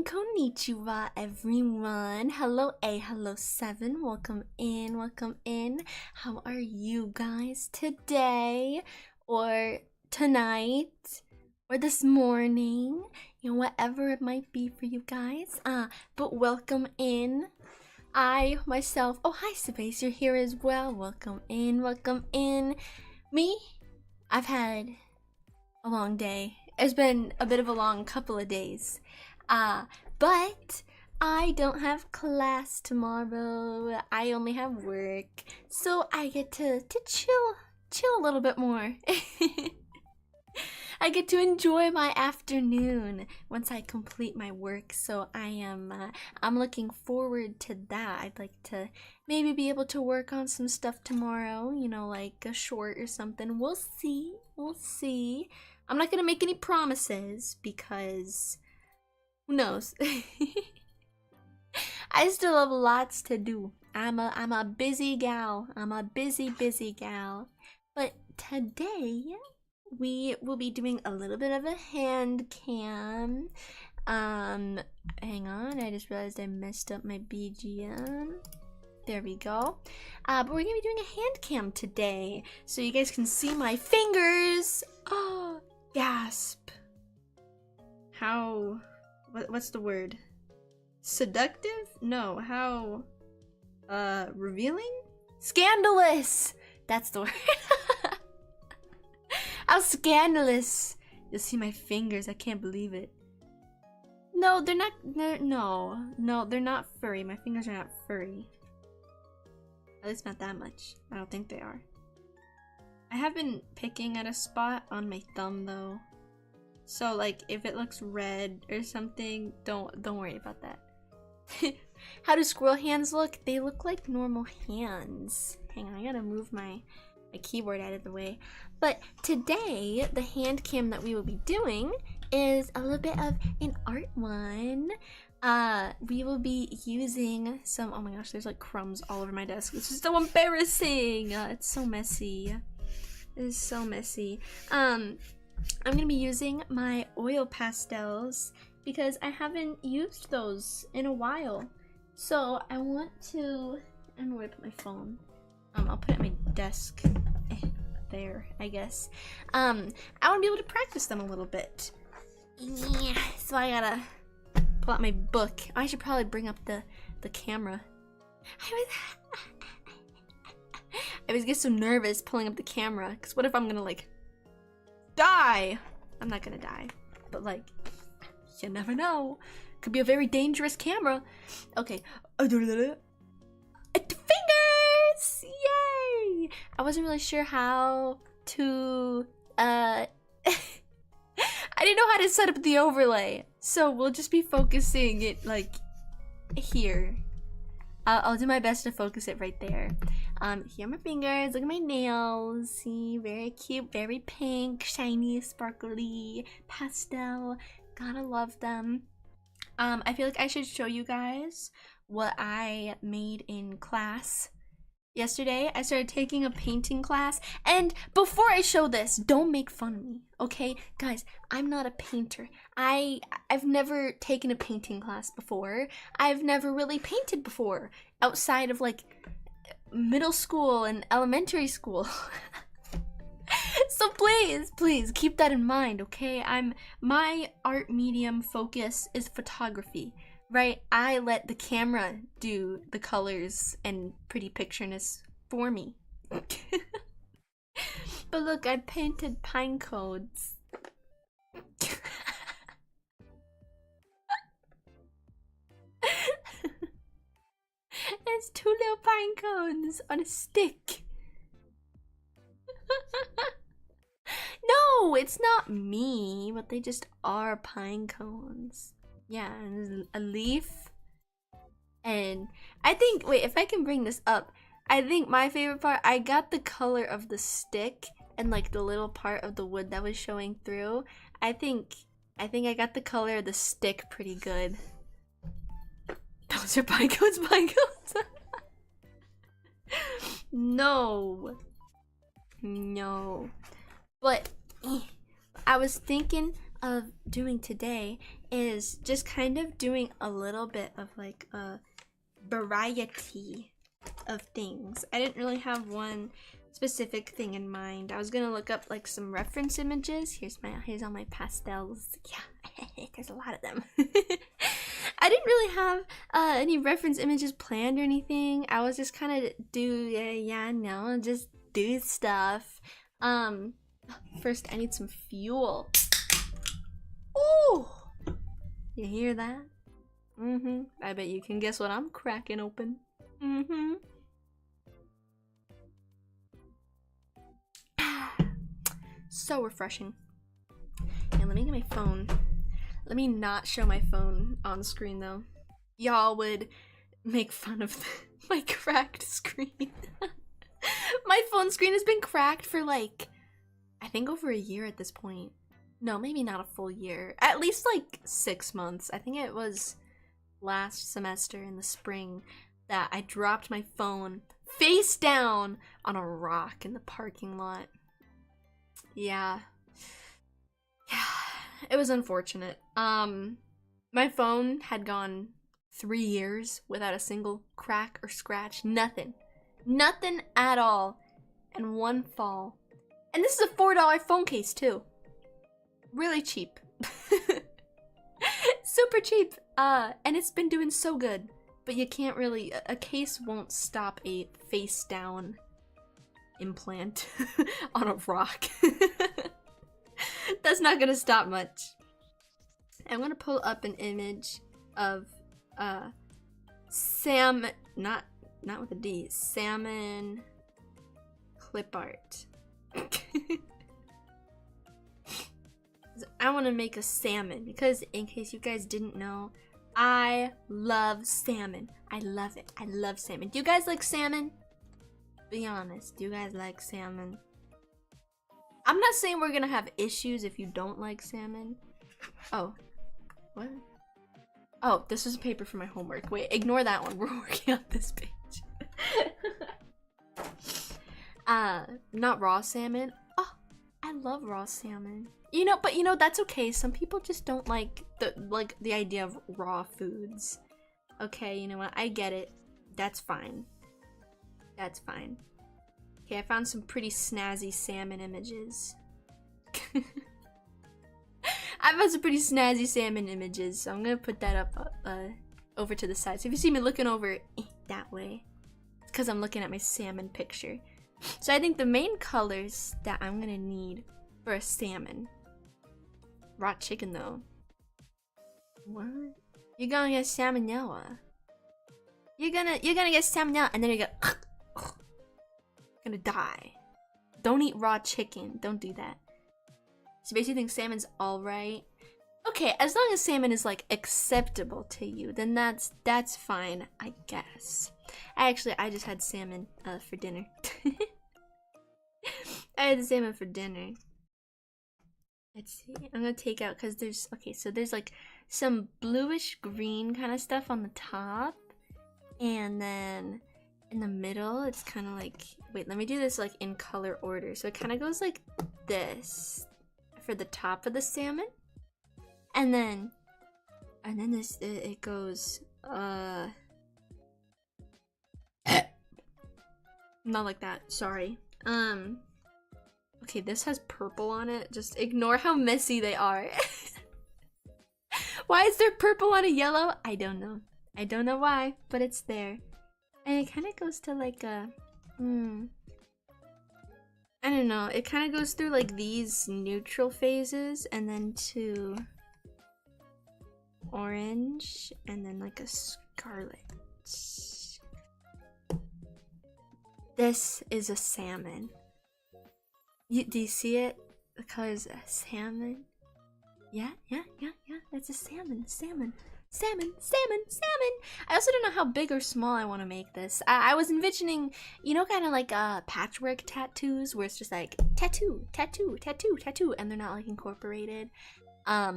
Konnichiwa, everyone. Hello A, hello 7. Welcome in, welcome in. How are you guys today, or tonight, or this morning? You know, whatever it might be for you guys. But welcome in. I myself, oh hi Space, you're here as well. Welcome in, welcome in. Me, I've had a long day. It's been a bit of a long couple of days. But I don't have class tomorrow. I only have work. So I get to chill a little bit more. I get to enjoy my afternoon once I complete my work. So I'm looking forward to that. I'd like to maybe be able to work on some stuff tomorrow, you know, like a short or something. We'll see. We'll see. I'm not gonna make any promises because who knows? I still have lots to do. I'm a busy gal. I'm a busy gal. But today we will be doing a little bit of a hand cam. Hang on, I just realized I messed up my BGM. There we go. But we're gonna be doing a hand cam today, so you guys can see my fingers. Oh, gasp. How, what's the word? Seductive? No, how, revealing? Scandalous! That's the word. How scandalous! You'll see my fingers, I can't believe it. No, they're not, no, they're not furry. My fingers are not furry. At least not that much. I don't think they are. I have been picking at a spot on my thumb though. So like if it looks red or something, don't worry about that. How do squirrel hands look? They look like normal hands. Hang on, I gotta move my keyboard out of the way. But today, the hand cam that we will be doing is a little bit of an art one. We will be using some, oh my gosh, there's like crumbs all over my desk. This is so embarrassing. It's so messy. It is so messy. I'm gonna be using my oil pastels because I haven't used those in a while. So I want to, I don't know where to put my phone. I'll put it at my desk. There, I guess. I want to be able to practice them a little bit. Yeah, so I gotta pull out my book. I should probably bring up the camera. I always get so nervous pulling up the camera, because what if I'm gonna like die? I'm not gonna die, but like, you never know. Could be a very dangerous camera. Okay. Fingers! Yay! I wasn't really sure how to, I didn't know how to set up the overlay. So we'll just be focusing it like here. I'll do my best to focus it right there. Here are my fingers. Look at my nails. See, very cute, very pink, shiny, sparkly, pastel. Gotta love them. I feel like I should show you guys what I made in class. Yesterday, I started taking a painting class, and before I show this, don't make fun of me, okay? Guys, I'm not a painter. I've never taken a painting class before. I've never really painted before, outside of like middle school and elementary school. So please keep that in mind, okay? My art medium focus is photography. Right, I let the camera do the colors and pretty pictureness for me. But look, I painted pine cones. It's 2 little pine cones on a stick. No, it's not me, but they just are pine cones. Yeah, and there's a leaf. And I think, wait, if I can bring this up, I think my favorite part, I got the color of the stick and like the little part of the wood that was showing through. I think I got the color of the stick pretty good. Those are pine cones, pine cones. No. But I was thinking of doing today is just kind of doing a little bit of like a variety of things. I didn't really have one specific thing in mind. I was gonna look up like some reference images. Here's all my pastels. Yeah, there's a lot of them. I didn't really have any reference images planned or anything. I was just kind of just do stuff. First, I need some fuel. Ooh! You hear that? Mm-hmm. I bet you can guess what I'm cracking open. Mm-hmm. So refreshing. And let me get my phone. Let me not show my phone on screen though. Y'all would make fun of my cracked screen. My phone screen has been cracked for like, I think over a year at this point. No, maybe not a full year. At least like 6 months. I think it was last semester in the spring that I dropped my phone face down on a rock in the parking lot. Yeah. It was unfortunate. My phone had gone 3 years without a single crack or scratch. Nothing. Nothing at all. And one fall. And this is a $4 phone case too. Really cheap. Super cheap. And it's been doing so good. But you can't really, a case won't stop a face down implant on a rock. That's not gonna stop much. I'm gonna pull up an image of salmon, not with a D, salmon clip art. I want to make a salmon because, in case you guys didn't know, I love salmon. I love it. I love salmon. Do you guys like salmon? Be honest. Do you guys like salmon? I'm not saying we're gonna have issues if you don't like salmon. Oh. What? Oh, this is a paper for my homework. Wait, ignore that one. We're working on this page. Not raw salmon. Oh, I love raw salmon. You know, but you know, that's okay. Some people just don't like the idea of raw foods. Okay, you know what? I get it. That's fine. That's fine. Okay, I found some pretty snazzy salmon images. I found some pretty snazzy salmon images, so I'm gonna put that up over to the side. So if you see me looking over that way, it's because I'm looking at my salmon picture. So I think the main colors that I'm gonna need for a salmon. Raw chicken though. What? You're gonna get salmonella. You're gonna get salmonella and then you're gonna die. Don't eat raw chicken. Don't do that. So basically you think salmon's alright. Okay, as long as salmon is like acceptable to you, then that's fine, I guess. I just had salmon for dinner. I had salmon for dinner. Let's see. I'm gonna take out because there's so there's like some bluish green kind of stuff on the top, and then in the middle it's kind of like, wait, let me do this like in color order. So it kind of goes like this for the top of the salmon, and then this it goes not like that. Sorry. Okay, this has purple on it. Just ignore how messy they are. Why is there purple on a yellow? I don't know. I don't know why, but it's there. And it kind of goes to like a, I don't know. It kind of goes through like these neutral phases and then to orange and then like a scarlet. This is a salmon. Do you see it? The color is a salmon. Yeah. That's a salmon. Salmon. I also don't know how big or small I want to make this. I was envisioning, you know, kind of like patchwork tattoos where it's just like tattoo, and they're not like incorporated. I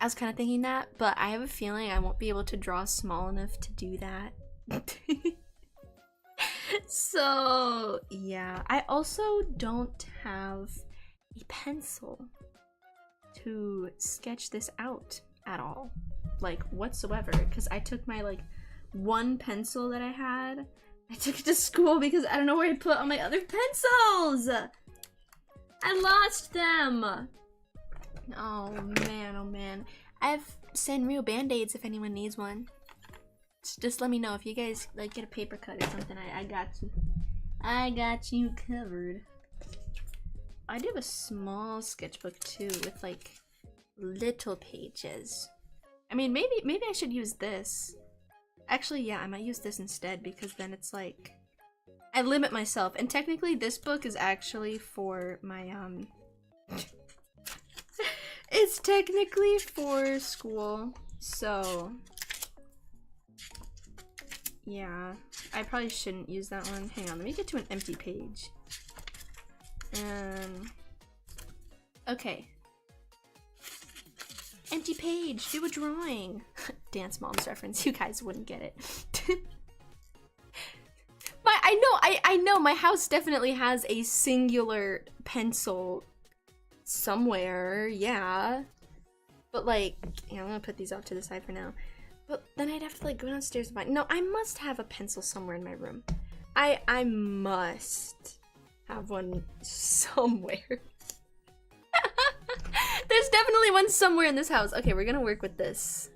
was kind of thinking that, but I have a feeling I won't be able to draw small enough to do that. So yeah, I also don't have a pencil to sketch this out at all, like whatsoever, because I took my like one pencil that I had, I took it to school because I don't know where to put all my other pencils. I lost them. Oh man. I have Sanrio band-aids if anyone needs one. Just let me know if you guys like get a paper cut or something. I got you. I got you covered. I do have a small sketchbook too with like little pages. I mean, maybe I should use this. Actually, yeah, I might use this instead because then it's like I limit myself. And technically this book is actually for my it's technically for school. So yeah, I probably shouldn't use that one. Hang on, let me get to an empty page. Okay. Empty page, do a drawing. Dance Moms reference, you guys wouldn't get it. But I know my house definitely has a singular pencil somewhere, yeah. But like, yeah, I'm gonna put these off to the side for now. But then I'd have to like go downstairs and find, no, I must have a pencil somewhere in my room. I must have one somewhere. There's definitely one somewhere in this house. Okay, we're gonna work with this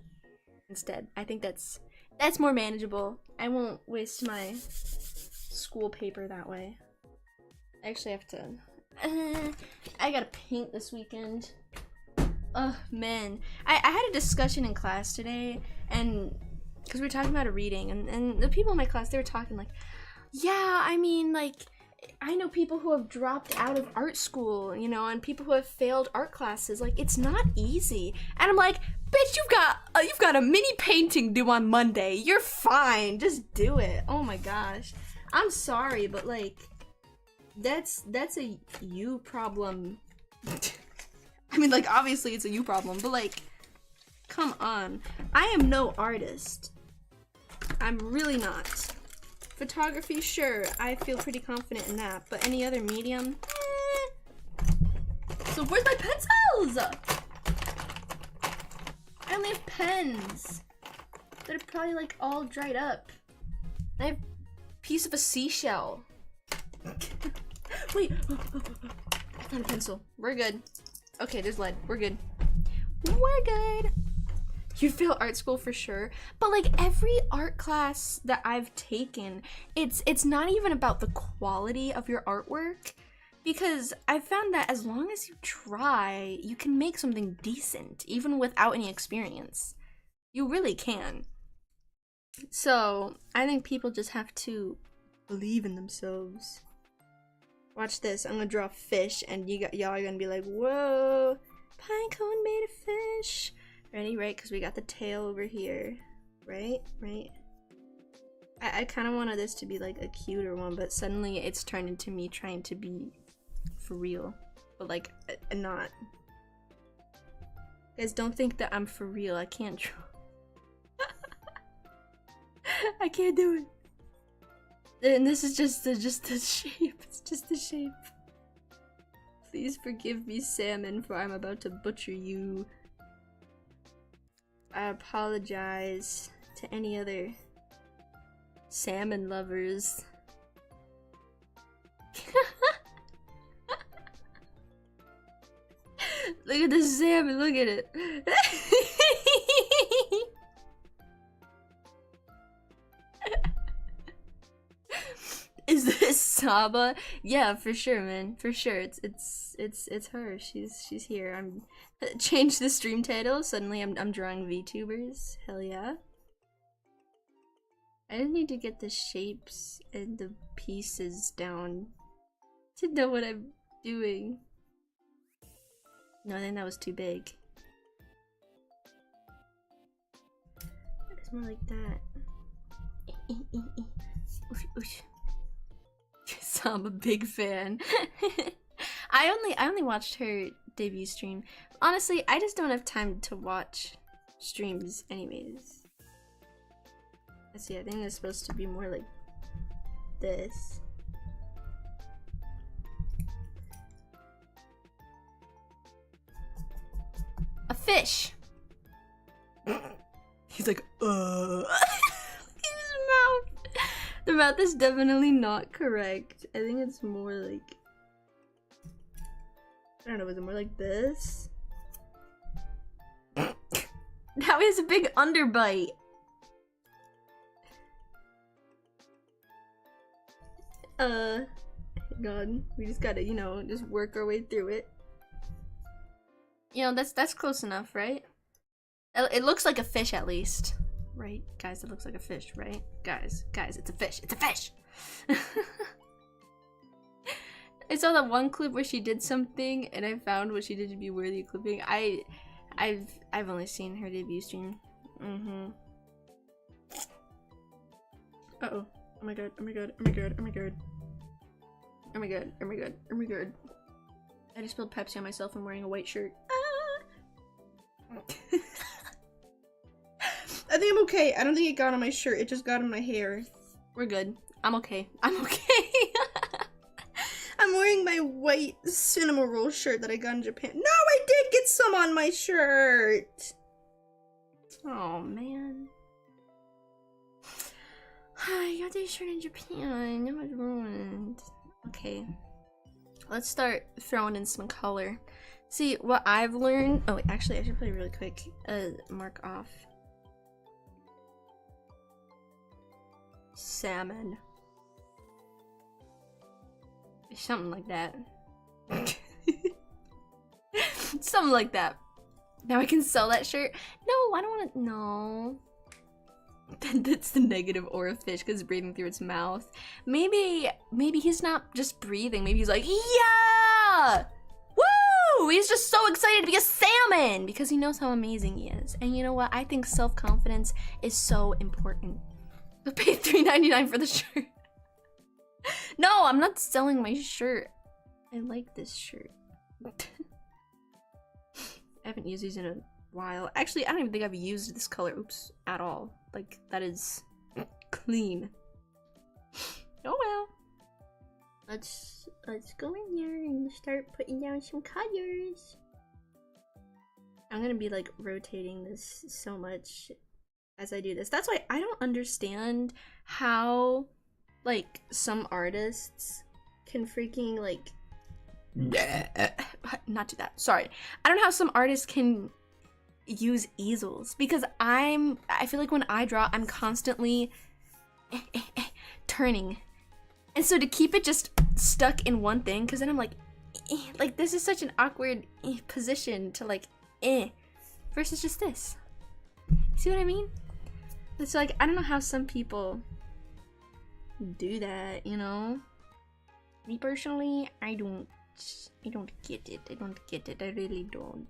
instead. I think that's more manageable. I won't waste my school paper that way. I actually have to, I gotta paint this weekend. Oh man, I had a discussion in class today, and because we were talking about a reading, and the people in my class, they were talking like, yeah, I mean, like, I know people who have dropped out of art school, you know, and people who have failed art classes. Like, it's not easy. And I'm like, bitch, you've got a mini painting due on Monday. You're fine. Just do it. Oh my gosh. I'm sorry, but like, that's a you problem. I mean, like, obviously it's a you problem, but like, come on. I am no artist. I'm really not. Photography, sure, I feel pretty confident in that, but any other medium, So where's my pencils? I only have pens that are probably like all dried up. I have a piece of a seashell. Wait, I found a pencil. We're good. Okay, there's lead. We're good. We're good. You'd fail art school for sure, but like every art class that I've taken, it's not even about the quality of your artwork, because I've found that as long as you try, you can make something decent even without any experience. You really can. So I think people just have to believe in themselves. Watch this. I'm gonna draw a fish, and y'all are gonna be like, "Whoa, Pinecone made a fish." Ready? Right? Because we got the tail over here. Right? Right? I kind of wanted this to be like a cuter one, but suddenly it's turned into me trying to be for real. But like, not. Guys, don't think that I'm for real. I can't draw. I can't do it. And this is just the shape. It's just the shape. Please forgive me, salmon, for I'm about to butcher you. I apologize to any other salmon lovers. Look at the salmon, look at it. Is this Saba? Yeah, for sure, man. For sure. It's her. She's here. I'm change the stream title. Suddenly I'm drawing VTubers. Hell yeah. I just need to get the shapes and the pieces down to know what I'm doing. No, I think that was too big. It's more like that. Oosh, oosh. So I'm a big fan. I only watched her debut stream. Honestly, I just don't have time to watch streams anyways. Let's see, I think it's supposed to be more like this. A fish! He's like, Look at his mouth! The mouth is definitely not correct. I think it's more like, I don't know, is it more like this? Now he has a big underbite. god. We just gotta, you know, just work our way through it. You know, that's close enough, right? It looks like a fish at least. Right? Guys, it looks like a fish, right? Guys, it's a fish. It's a fish! I saw that one clip where she did something and I found what she did to be worthy of clipping. I've only seen her debut stream. Uh-oh. Oh my god, oh my god, oh my god, oh my god. Oh my god, oh my god, oh my god. I just spilled Pepsi on myself and wearing a white shirt. Ah! I think I'm okay. I don't think it got on my shirt. It just got on my hair. We're good. I'm okay. I'm okay. I'm wearing my white cinema roll shirt that I got in Japan. No, I did get some on my shirt. Oh, man. I got this shirt in Japan. It was ruined. Okay. Let's start throwing in some color. See, what I've learned... Oh, wait, actually, I should play really quick. Mark off. Salmon. Something like that. Something like that. Now I can sell that shirt. No, I don't want to. No. That's the negative aura fish because it's breathing through its mouth. Maybe he's not just breathing. Maybe he's like, yeah! Woo! He's just so excited to be a salmon because he knows how amazing he is. And you know what? I think self-confidence is so important. I paid $3.99 for the shirt. No, I'm not selling my shirt. I like this shirt. I haven't used these in a while. Actually, I don't even think I've used this color, oops, at all. Like, that is clean. Oh well. Let's go in here and start putting down some colors. I'm gonna be like rotating this so much as I do this. That's why I don't understand how like some artists can freaking like not do that. Sorry. I don't know how some artists can use easels because I feel like when I draw I'm constantly turning. And so to keep it just stuck in one thing, because then I'm like this is such an awkward position to like versus just this. See what I mean? It's like I don't know how some people do that, you know? Me personally, I don't get it. I don't get it. I really don't.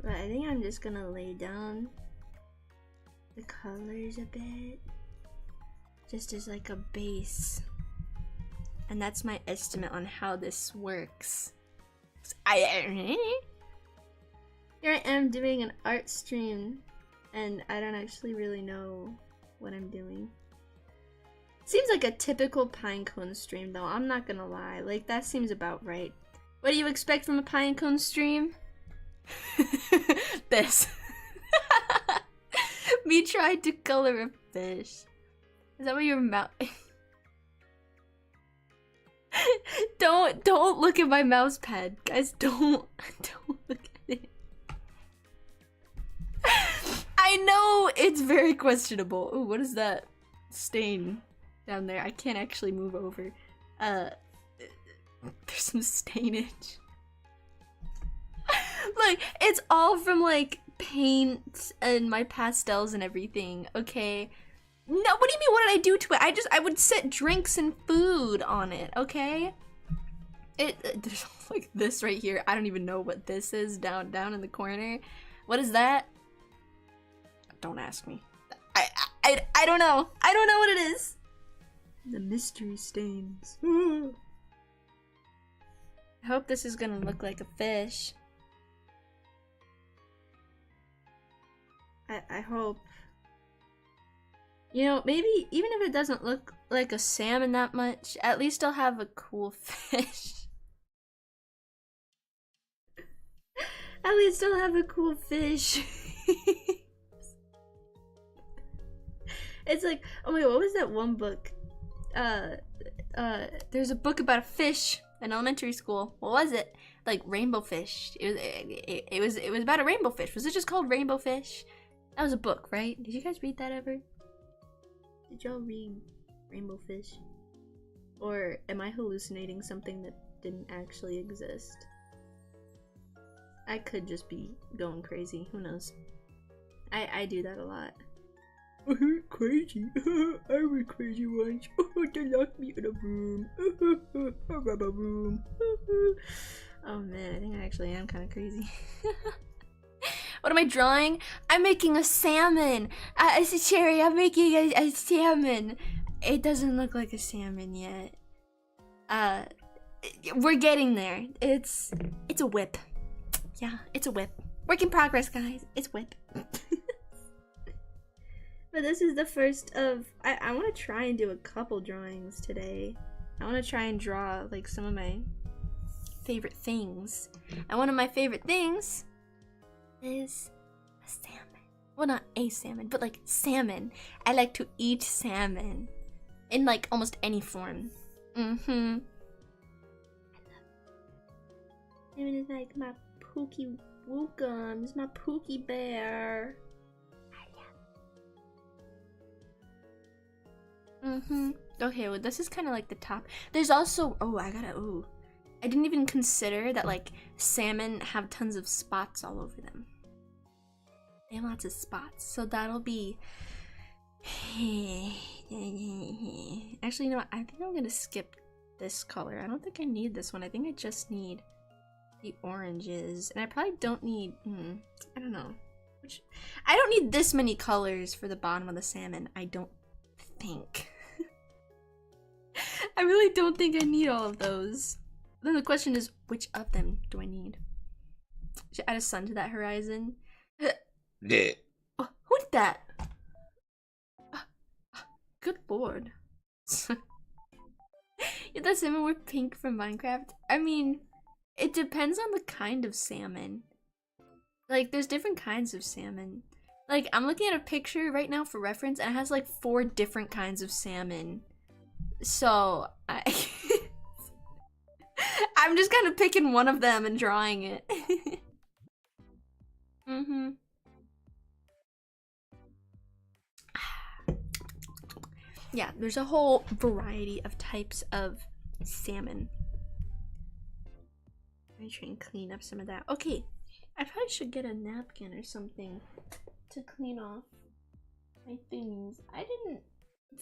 But I think I'm just gonna lay down the colors a bit. Just as like a base. And that's my estimate on how this works. Here I am doing an art stream and I don't actually really know what I'm doing. Seems like a typical Pinecone stream though, I'm not gonna lie. Like that seems about right. What do you expect from a Pinecone stream? This. Me tried to color a fish. Is that what your mouth? Don't look at my mouse pad, guys. Don't look at it. I know it's very questionable. Ooh, what is that stain down there? I can't actually move over. There's some stainage. Like, it's all from like paint and my pastels and everything, okay? No, what do you mean what did I do to it? I would set drinks and food on it, okay? There's like this right here. I don't even know what this is down in the corner. What is that? Don't ask me. I don't know. I don't know what it is. The mystery stains. I hope this is gonna look like a fish. I hope. You know, maybe even if it doesn't look like a salmon that much, at least I'll have a cool fish. At least I'll have a cool fish. It's like, oh wait, what was that one book? There's a book about a fish in elementary school. What was it? Like rainbow fish. It was about a rainbow fish. Was it just called Rainbow Fish? That was a book, right? Did you guys read that ever? Did y'all read Rainbow Fish? Or am I hallucinating something that didn't actually exist? I could just be going crazy, who knows. I do that a lot. Crazy. I was crazy once. They locked me in a room. A room. Oh man, I think I actually am kind of crazy. What am I drawing? I'm making a salmon. Cherry, I'm making a salmon. It doesn't look like a salmon yet. We're getting there. It's a whip. Yeah, it's a whip. Work in progress, guys. It's whip. But this is the first of... I want to try and do a couple drawings today. I want to try and draw, like, some of my favorite things. And one of my favorite things is a salmon. Well, not a salmon, but, like, salmon. I like to eat salmon. In, like, almost any form. Mm-hmm. Salmon is like my Pookie Wookums, my Pookie Bear. Mm-hmm. Okay, well this is kind of like the top. There's also, I didn't even consider that like salmon have tons of spots all over them. They have lots of spots, so that'll be... Actually, you know what? I think I'm gonna skip this color. I don't think I need this one. I think I just need the oranges, and I probably don't need, I don't know. I don't need this many colors for the bottom of the salmon. I don't think. I really don't think I need all of those. Then the question is, which of them do I need? Should I add a sun to that horizon? Yeah. Oh, who's that? Good lord. Yeah, that salmon were pink from Minecraft. I mean, it depends on the kind of salmon. Like, there's different kinds of salmon. Like, I'm looking at a picture right now for reference, and it has like 4 different kinds of salmon. So, I'm just kind of picking one of them and drawing it. Mm-hmm. Yeah, there's a whole variety of types of salmon. Let me try and clean up some of that. Okay, I probably should get a napkin or something to clean off my things. I didn't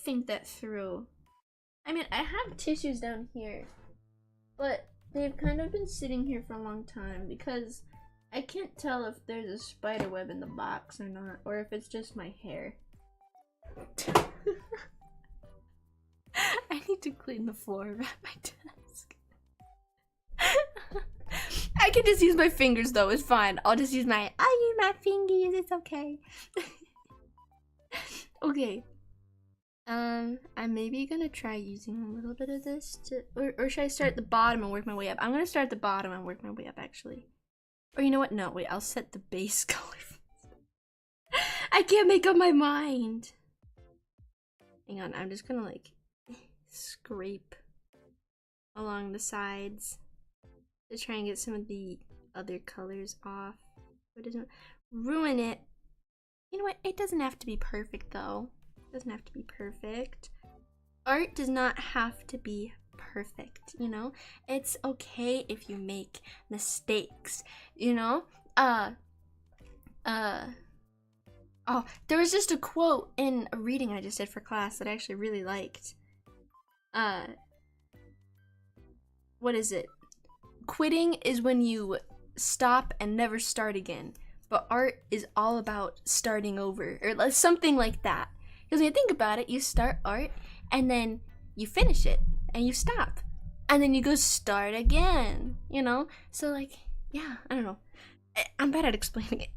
think that through. I mean, I have tissues down here, but they've kind of been sitting here for a long time because I can't tell if there's a spider web in the box or not, or if it's just my hair. I need to clean the floor at my desk. I can just use my fingers though, it's fine. I'll just use my fingies, it's okay. Okay. I'm maybe gonna try using a little bit of this to, or should I start at the bottom and work my way up? I'm gonna start at the bottom and work my way up actually. Or you know what? No, wait, I'll set the base color. I can't make up my mind. Hang on, I'm just gonna like scrape along the sides to try and get some of the other colors off. It doesn't ruin it. You know what? It doesn't have to be perfect though. It doesn't have to be perfect. Art does not have to be perfect, you know? It's okay if you make mistakes, you know? Oh, there was just a quote in a reading I just did for class that I actually really liked. What is it? Quitting is when you stop and never start again, but art is all about starting over, or like something like that. Because when you think about it, you start art and then you finish it and you stop and then you go start again, you know? So like, yeah, I don't know. I'm bad at explaining it.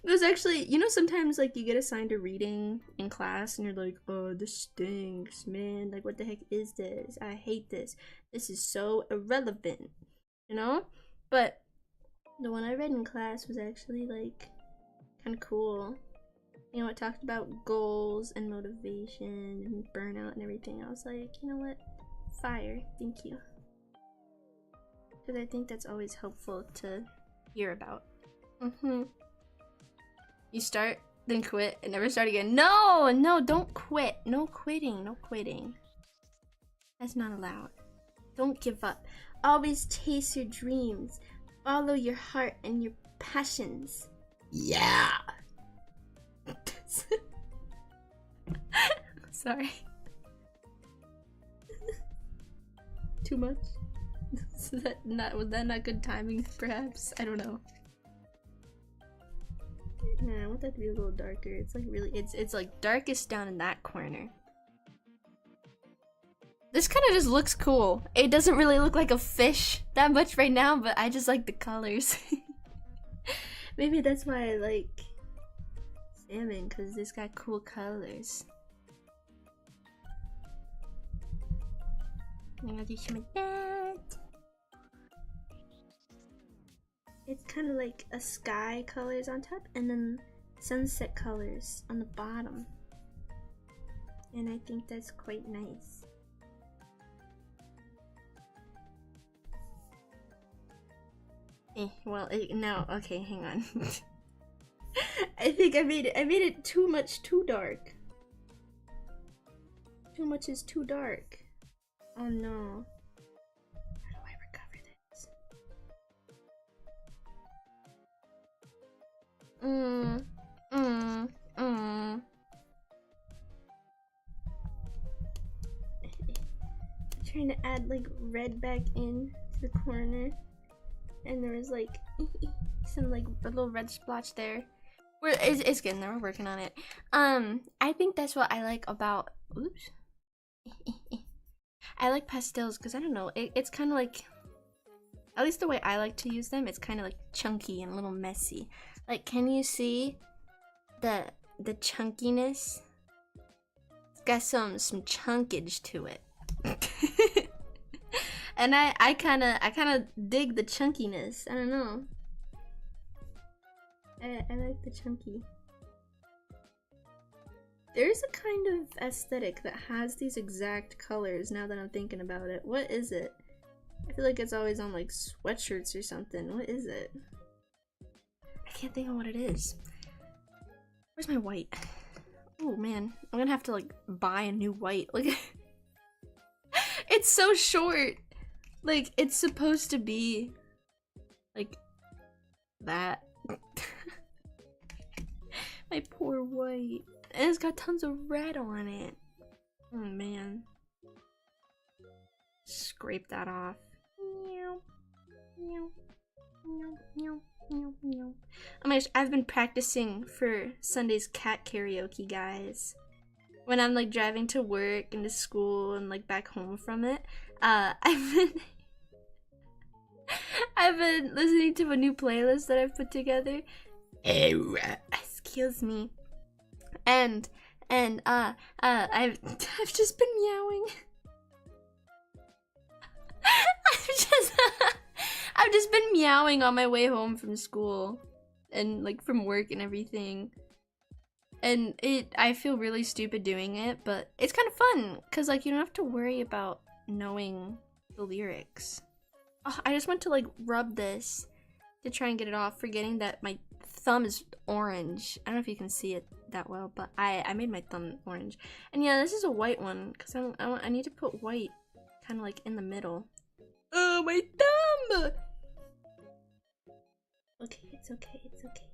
There's actually, you know, sometimes like you get assigned a reading in class and you're like, oh, this stinks, man. Like, what the heck is this? I hate this. This is so irrelevant, you know? But the one I read in class was actually like kind of cool. You know, it talked about goals and motivation and burnout and everything. I was like, you know what? Fire. Thank you. Because I think that's always helpful to hear about. You start, then quit, and never start again. No, don't quit. No quitting, no quitting. That's not allowed. Don't give up. Always chase your dreams. Follow your heart and your passions. Yeah. Sorry. Too much? Was that not good timing, perhaps? I don't know. Nah, I want that to be a little darker. It's like really, it's like darkest down in that corner. This kind of just looks cool. It doesn't really look like a fish that much right now, but I just like the colors. Maybe that's why I like salmon, because it's got cool colors. I'm gonna do some of that. It's kind of like a sky colors on top and then sunset colors on the bottom. And I think that's quite nice. Well, no, okay, hang on. I think I made it too dark. Too much is too dark. Oh no. How do I recover this? I'm trying to add like red back in to the corner. And there was like some like a little red splotch there. It's getting there, we're working on it. I think that's what I like about, oops. I like pastels because I don't know, it's kind of like, at least the way I like to use them, it's kind of like chunky and a little messy. Like, can you see the chunkiness? It's got some chunkage to it. And I kind of dig the chunkiness. I don't know. I like the chunky. There's a kind of aesthetic that has these exact colors now that I'm thinking about it. What is it? I feel like it's always on like sweatshirts or something. What is it? I can't think of what it is. Where's my white? Oh man, I'm gonna have to like buy a new white. Like, it's so short. Like, it's supposed to be like that. My poor white. And it's got tons of red on it. Oh man. Scrape that off. Oh my gosh, I've been practicing for Sunday's cat karaoke, guys. When I'm like driving to work and to school and like back home from it, I've been listening to a new playlist that I've put together. Excuse me. And I've just been meowing. I've just been meowing on my way home from school and like from work and everything. And I feel really stupid doing it, but it's kind of fun because like you don't have to worry about knowing the lyrics. Oh, I just went to like rub this to try and get it off, forgetting that my thumb is orange. I don't know if you can see it that well, but I made my thumb orange. And yeah, this is a white one because I need to put white kind of like in the middle. Oh, my thumb! Okay, it's okay, it's okay.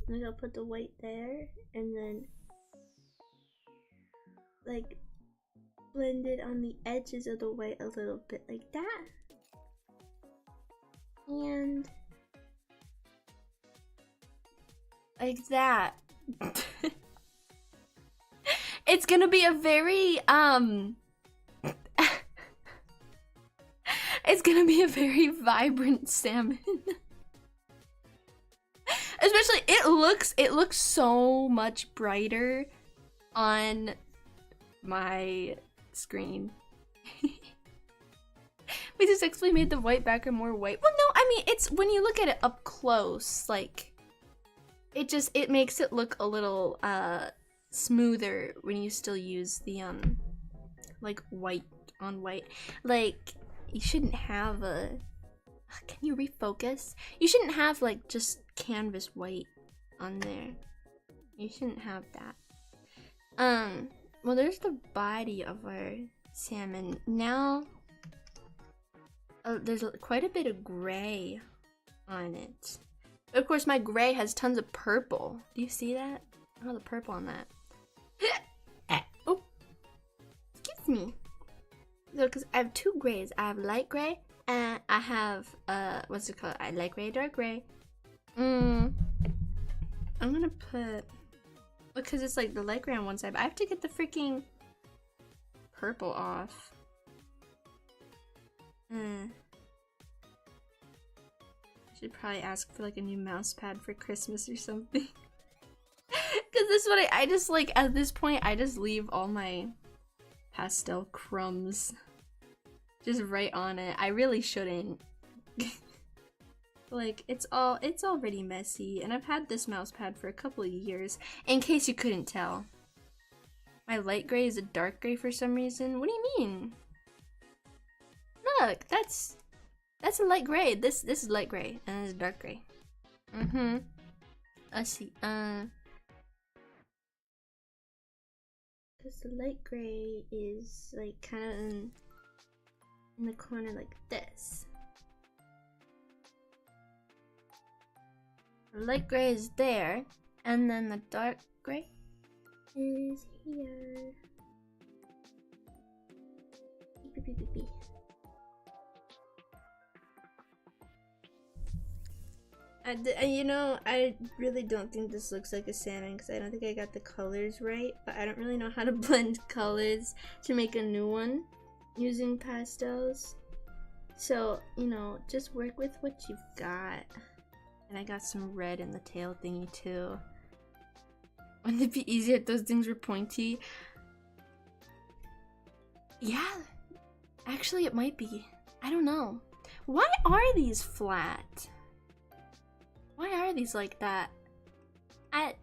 I'm gonna put the white there and then like blend it on the edges of the white a little bit like that. And like that. It's gonna be a very it's gonna be a very vibrant salmon. Especially it looks so much brighter on my screen. We just actually made the white background more white. Well, no, I mean, it's when you look at it up close, like it makes it look a little smoother when you still use the like white on white. Like, you shouldn't have a, can you refocus? You shouldn't have like just canvas white on there. You shouldn't have that. Well, there's the body of our salmon. Now, there's quite a bit of gray on it. But of course, my gray has tons of purple. Do you see that? Oh, the purple on that. Oh, excuse me. So, because I have two grays. I have light gray and I have, what's it called? I light gray, dark gray. I'm gonna put, because it's like the light gray on one side, but I have to get the freaking purple off. I should probably ask for like a new mouse pad for Christmas or something. Because this is what I just like, at this point, I just leave all my pastel crumbs just right on it. I really shouldn't. Like, it's already messy, and I've had this mouse pad for a couple of years, in case you couldn't tell. My light gray is a dark gray for some reason. What do you mean? Look, that's a light gray. This is light gray, and this is dark gray. Let's see, because the light gray is like kind of in the corner like this. The light gray is there, and then the dark gray is here. You know, I really don't think this looks like a salmon because I don't think I got the colors right, but I don't really know how to blend colors to make a new one using pastels. So, you know, just work with what you've got. And I got some red in the tail thingy too. Wouldn't it be easier if those things were pointy? Yeah, actually it might be. I don't know. Why are these flat? Why are these like that? I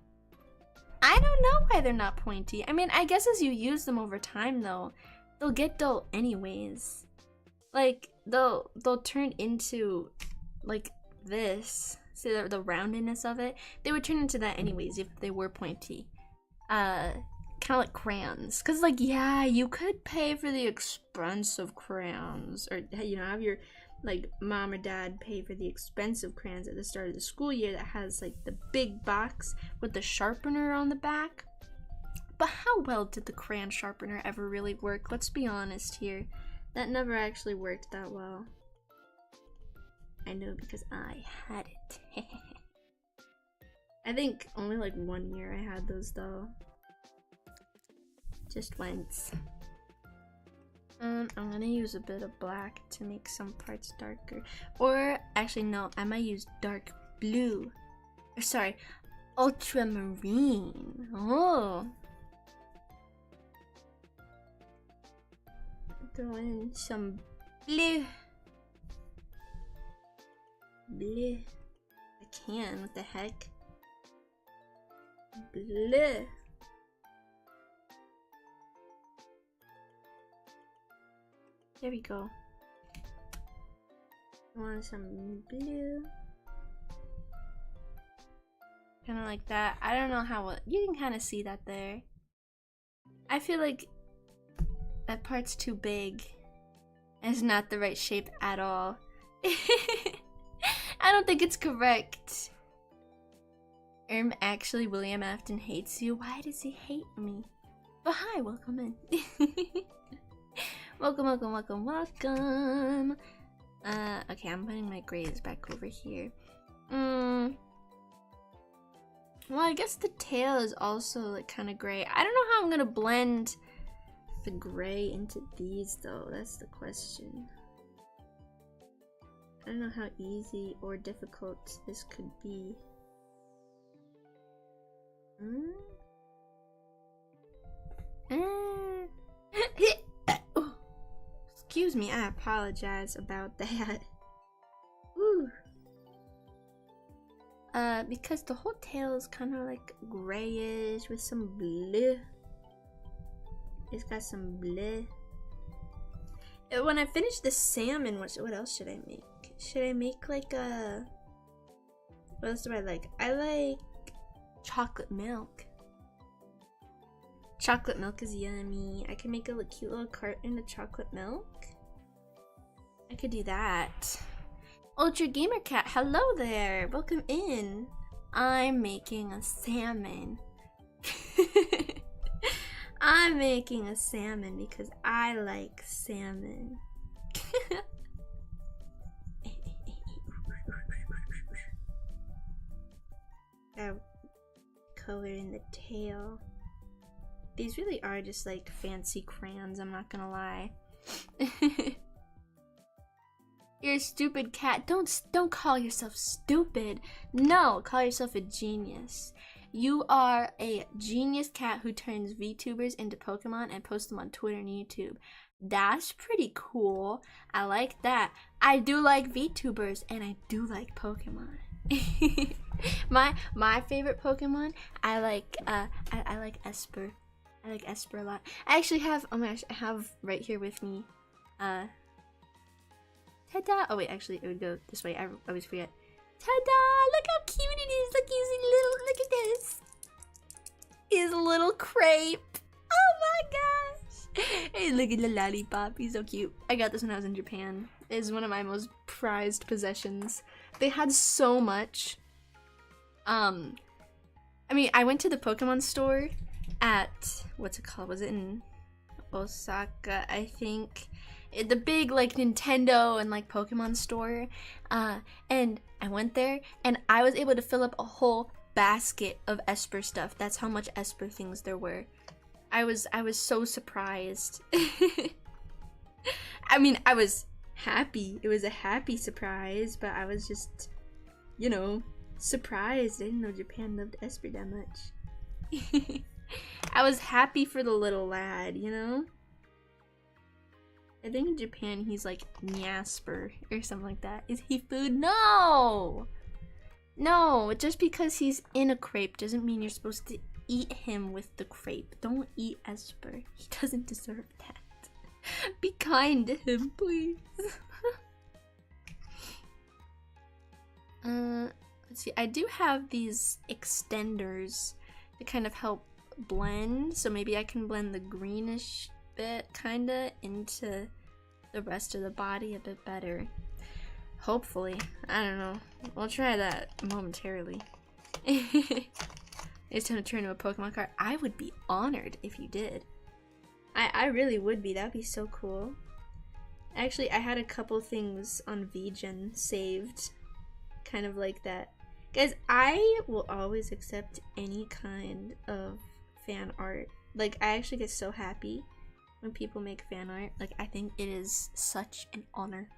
don't know why they're not pointy. I mean, I guess as you use them over time though, they'll get dull anyways. Like, they'll turn into like this. See the roundedness of it? They would turn into that anyways if they were pointy. Kind of like crayons. Cause like, yeah, you could pay for the expensive crayons, or you know, have your like mom or dad pay for the expensive crayons at the start of the school year that has like the big box with the sharpener on the back. But how well did the crayon sharpener ever really work? Let's be honest here. That never actually worked that well. I know because I had it. I think only like 1 year I had those though. Just once. I'm gonna use a bit of black to make some parts darker. Or actually no, I might use dark blue. Or sorry, ultramarine. Oh. Throw in some blue. Blue. I can, what the heck? Blue. There we go. I want some blue. Kind of like that. I don't know how you can kind of see that there. I feel like that part's too big. It's not the right shape at all. I don't think it's correct. Actually, William Afton hates you. Why does he hate me? But hi, welcome in. Welcome, welcome, welcome, welcome. Okay, I'm putting my grays back over here. Well, I guess the tail is also like kind of gray. I don't know how I'm gonna blend the gray into these though. That's the question. I don't know how easy or difficult this could be. Excuse me, I apologize about that. Ooh. Because the whole tail is kind of like grayish with some blue. It's got some blue. When I finish the salmon, what else should I make? Should I make like a... What else do I like? I like chocolate milk. Chocolate milk is yummy. I can make a cute little cart into chocolate milk. I could do that. Ultra Gamer Cat, hello there. Welcome in. I'm making a salmon. I'm making a salmon because I like salmon. Color in the tail. These really are just like fancy crayons, I'm not gonna lie. You're a stupid cat. Don't call yourself stupid. No, call yourself a genius. You are a genius cat who turns VTubers into Pokemon and posts them on Twitter and YouTube. That's pretty cool. I like that. I do like VTubers and I do like Pokemon. my favorite Pokemon, I like Esper. I like Esper a lot. I actually have, oh my gosh, I have right here with me, ta-da! Oh wait, actually it would go this way, I always forget. Ta-da! Look how cute it is! Look, look at this! His little crepe! Oh my gosh! Hey, look at the lollipop, he's so cute. I got this when I was in Japan. It's one of my most prized possessions. They had so much. I mean, I went to the Pokemon store at, what's it called? Was it in Osaka, I think? The big like Nintendo and like Pokemon store. And I went there and I was able to fill up a whole basket of Esper stuff. That's how much Esper things there were. I was so surprised. I mean, I was happy. It was a happy surprise, but I was just, you know, surprised. I didn't know Japan loved Esper that much. I was happy for the little lad, you know? I think in Japan he's like Nyasper or something like that. Is he food? No! No, just because he's in a crepe doesn't mean you're supposed to eat him with the crepe. Don't eat Esper. He doesn't deserve that. Be kind to him, please. Let's see. I do have these extenders to kind of help blend. So maybe I can blend the greenish bit kinda into the rest of the body a bit better. Hopefully. I don't know. We'll try that momentarily. It's time to turn into a Pokemon card. I would be honored if you did. I really would be. That'd be so cool. Actually, I had a couple things on VGen saved. Kind of like that. Guys, I will always accept any kind of fan art. Like, I actually get so happy when people make fan art. Like, I think it is such an honor.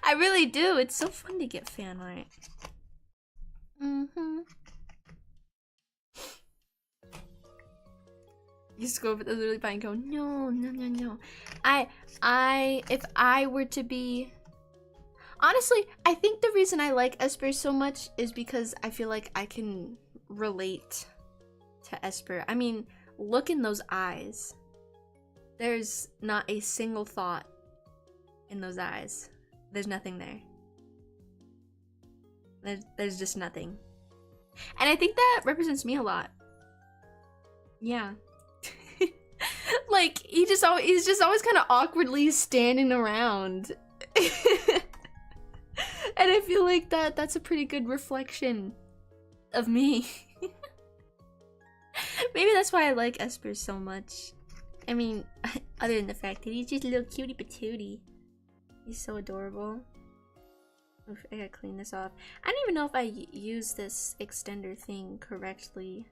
I really do. It's so fun to get fan art. You just go over the lily pine and go, no, no, no, no. If I were to be... Honestly, I think the reason I like Esper so much is because I feel like I can relate to Esper. I mean, look in those eyes. There's not a single thought in those eyes. There's nothing there. There's just nothing. And I think that represents me a lot. Yeah. Like, he's just always kind of awkwardly standing around. And I feel like that's a pretty good reflection of me. Maybe that's why I like Esper so much. I mean, other than the fact that he's just a little cutie patootie. He's so adorable. Oof, I gotta clean this off. I don't even know if I use this extender thing correctly.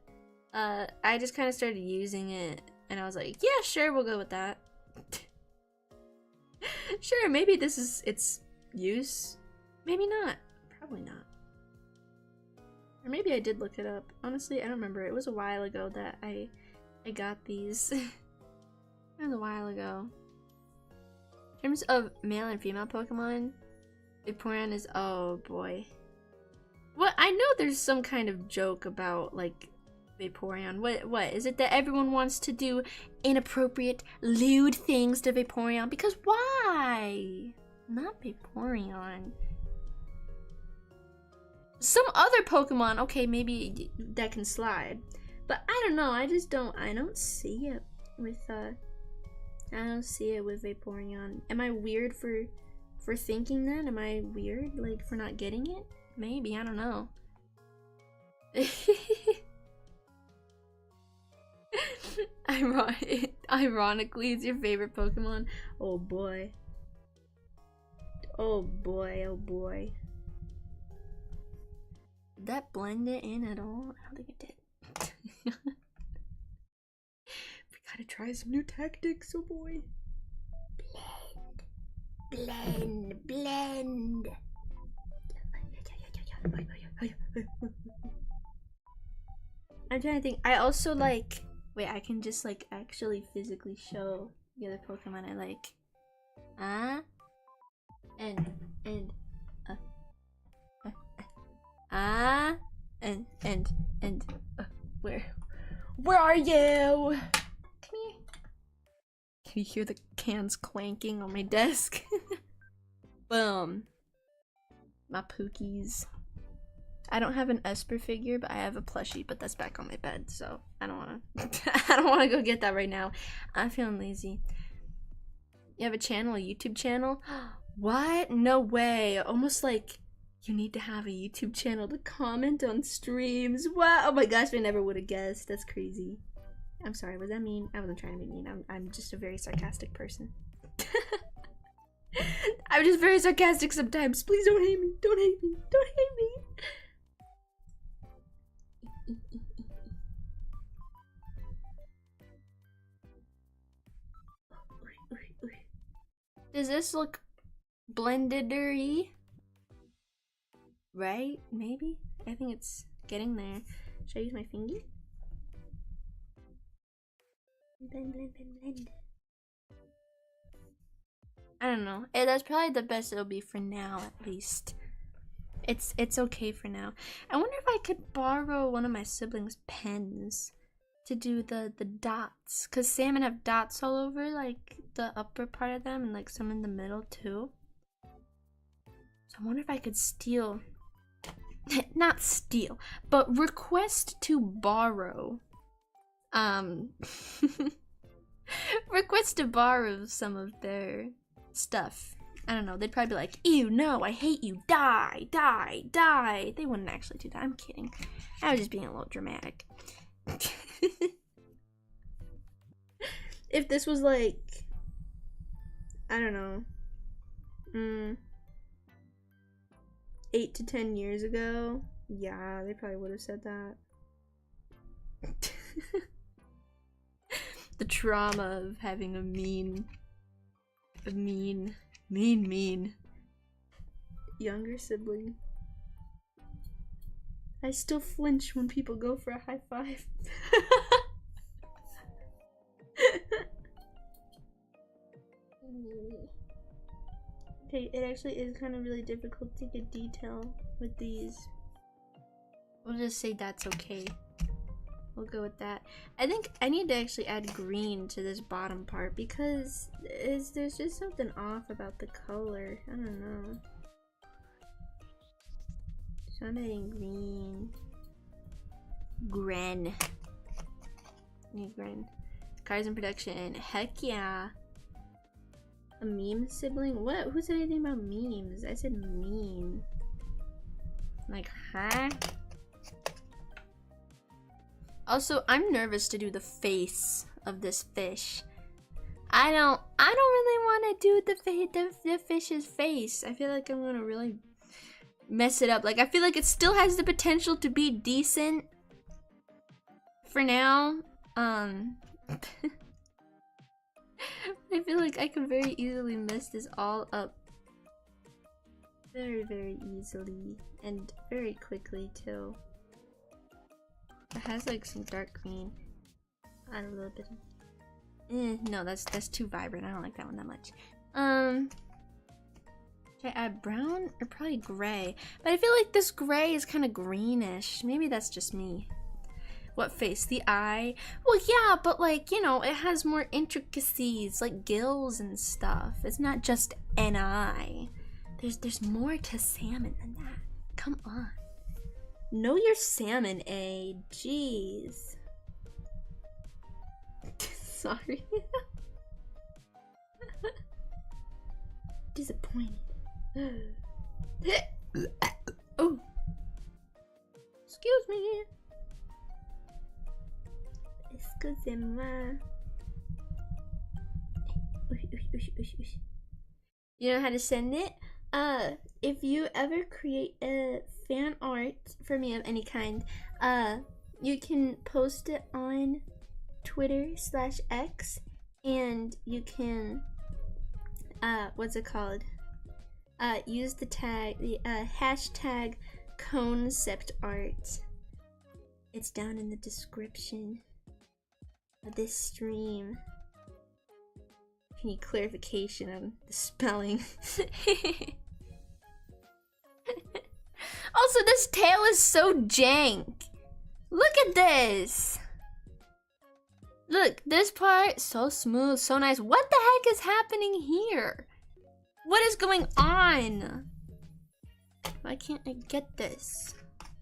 I just kind of started using it and I was like, yeah, sure, we'll go with that. Sure, maybe this is its use. Maybe not. Probably not. Or maybe I did look it up. Honestly, I don't remember. It was a while ago that I got these. It was a while ago. In terms of male and female Pokemon, Vaporeon is, oh boy. Well, I know there's some kind of joke about, like, Vaporeon. What? Is it that everyone wants to do inappropriate, lewd things to Vaporeon? Because why? Not Vaporeon. Some other Pokemon, okay, maybe that can slide. But I don't know, I don't see it with I don't see it with Vaporeon. Am I weird for thinking that? Am I weird, like, for not getting it? Maybe, I don't know. Ironically, it's your favorite Pokemon. Oh boy. Oh boy, oh boy. Did that blend it in at all? I don't think it did. We gotta try some new tactics, oh boy. Blend, blend. I'm trying to think. I also like. Wait, I can just like actually physically show the other Pokemon I like. And where are you? Come here. Can you hear the cans clanking on my desk? Boom. My Pookies. I don't have an Esper figure, but I have a plushie, but that's back on my bed, so I don't wanna I don't wanna go get that right now. I'm feeling lazy. You have a channel, a YouTube channel? What? No way. Almost like you need to have a YouTube channel to comment on streams. What? Oh my gosh, I never would have guessed. That's crazy. I'm sorry, was that mean? I wasn't trying to be mean. I'm just a very sarcastic person. I'm just very sarcastic sometimes. Please don't hate me. Don't hate me. Don't hate me. Does this look blended-y? Right? Maybe? I think it's getting there. Should I use my finger? Blend, blend, blend, blend. I don't know. That's probably the best it'll be for now, at least. It's okay for now. I wonder if I could borrow one of my siblings' pens to do the dots, because salmon have dots all over, like the upper part of them and like some in the middle too. So I wonder if I could steal, not steal, but request to borrow, request to borrow some of their stuff. I don't know, they'd probably be like, ew, no, I hate you, die, die, die. They wouldn't actually do that, I'm kidding. I was just being a little dramatic. If this was like, I don't know, 8 to 10 years ago, yeah, they probably would have said that. The trauma of having a mean younger sibling. I still flinch when people go for a high five. Okay, it actually is kind of really difficult to get detail with these. We'll just say that's okay. We'll go with that. I think I need to actually add green to this bottom part because there's just something off about the color. I don't know. So I'm adding green. Gren. Need Gren. Cars in production. Heck yeah. A meme sibling? What? Who said anything about memes? I said meme. Like, huh? Also, I'm nervous to do the face of this fish. I don't really want to do the fish's face. I feel like I'm gonna really mess it up. Like, I feel like it still has the potential to be decent for now. I feel like I can very easily mess this all up. Very, very easily. And very quickly, too. It has like some dark green. Add a little bit of... no, that's too vibrant. I don't like that one that much. Should I add brown or probably gray? But I feel like this gray is kind of greenish. Maybe that's just me. What face? The eye? Well, yeah, but like, you know, it has more intricacies, like gills and stuff. It's not just an eye. There's more to salmon than that. Come on. Know your salmon, eh? Jeez. Sorry. Disappointed. Oh. Excuse me. Excusez-moi. You know how to send it? If you ever create a fan art for me of any kind, you can post it on Twitter/X, and you can, what's it called? Use the tag, the hashtag ConeceptArt. It's down in the description of this stream. If you need clarification on the spelling. Also, this tail is so jank. Look at this. Look, this part, so smooth, so nice. What the heck is happening here? What is going on? Why can't I get this?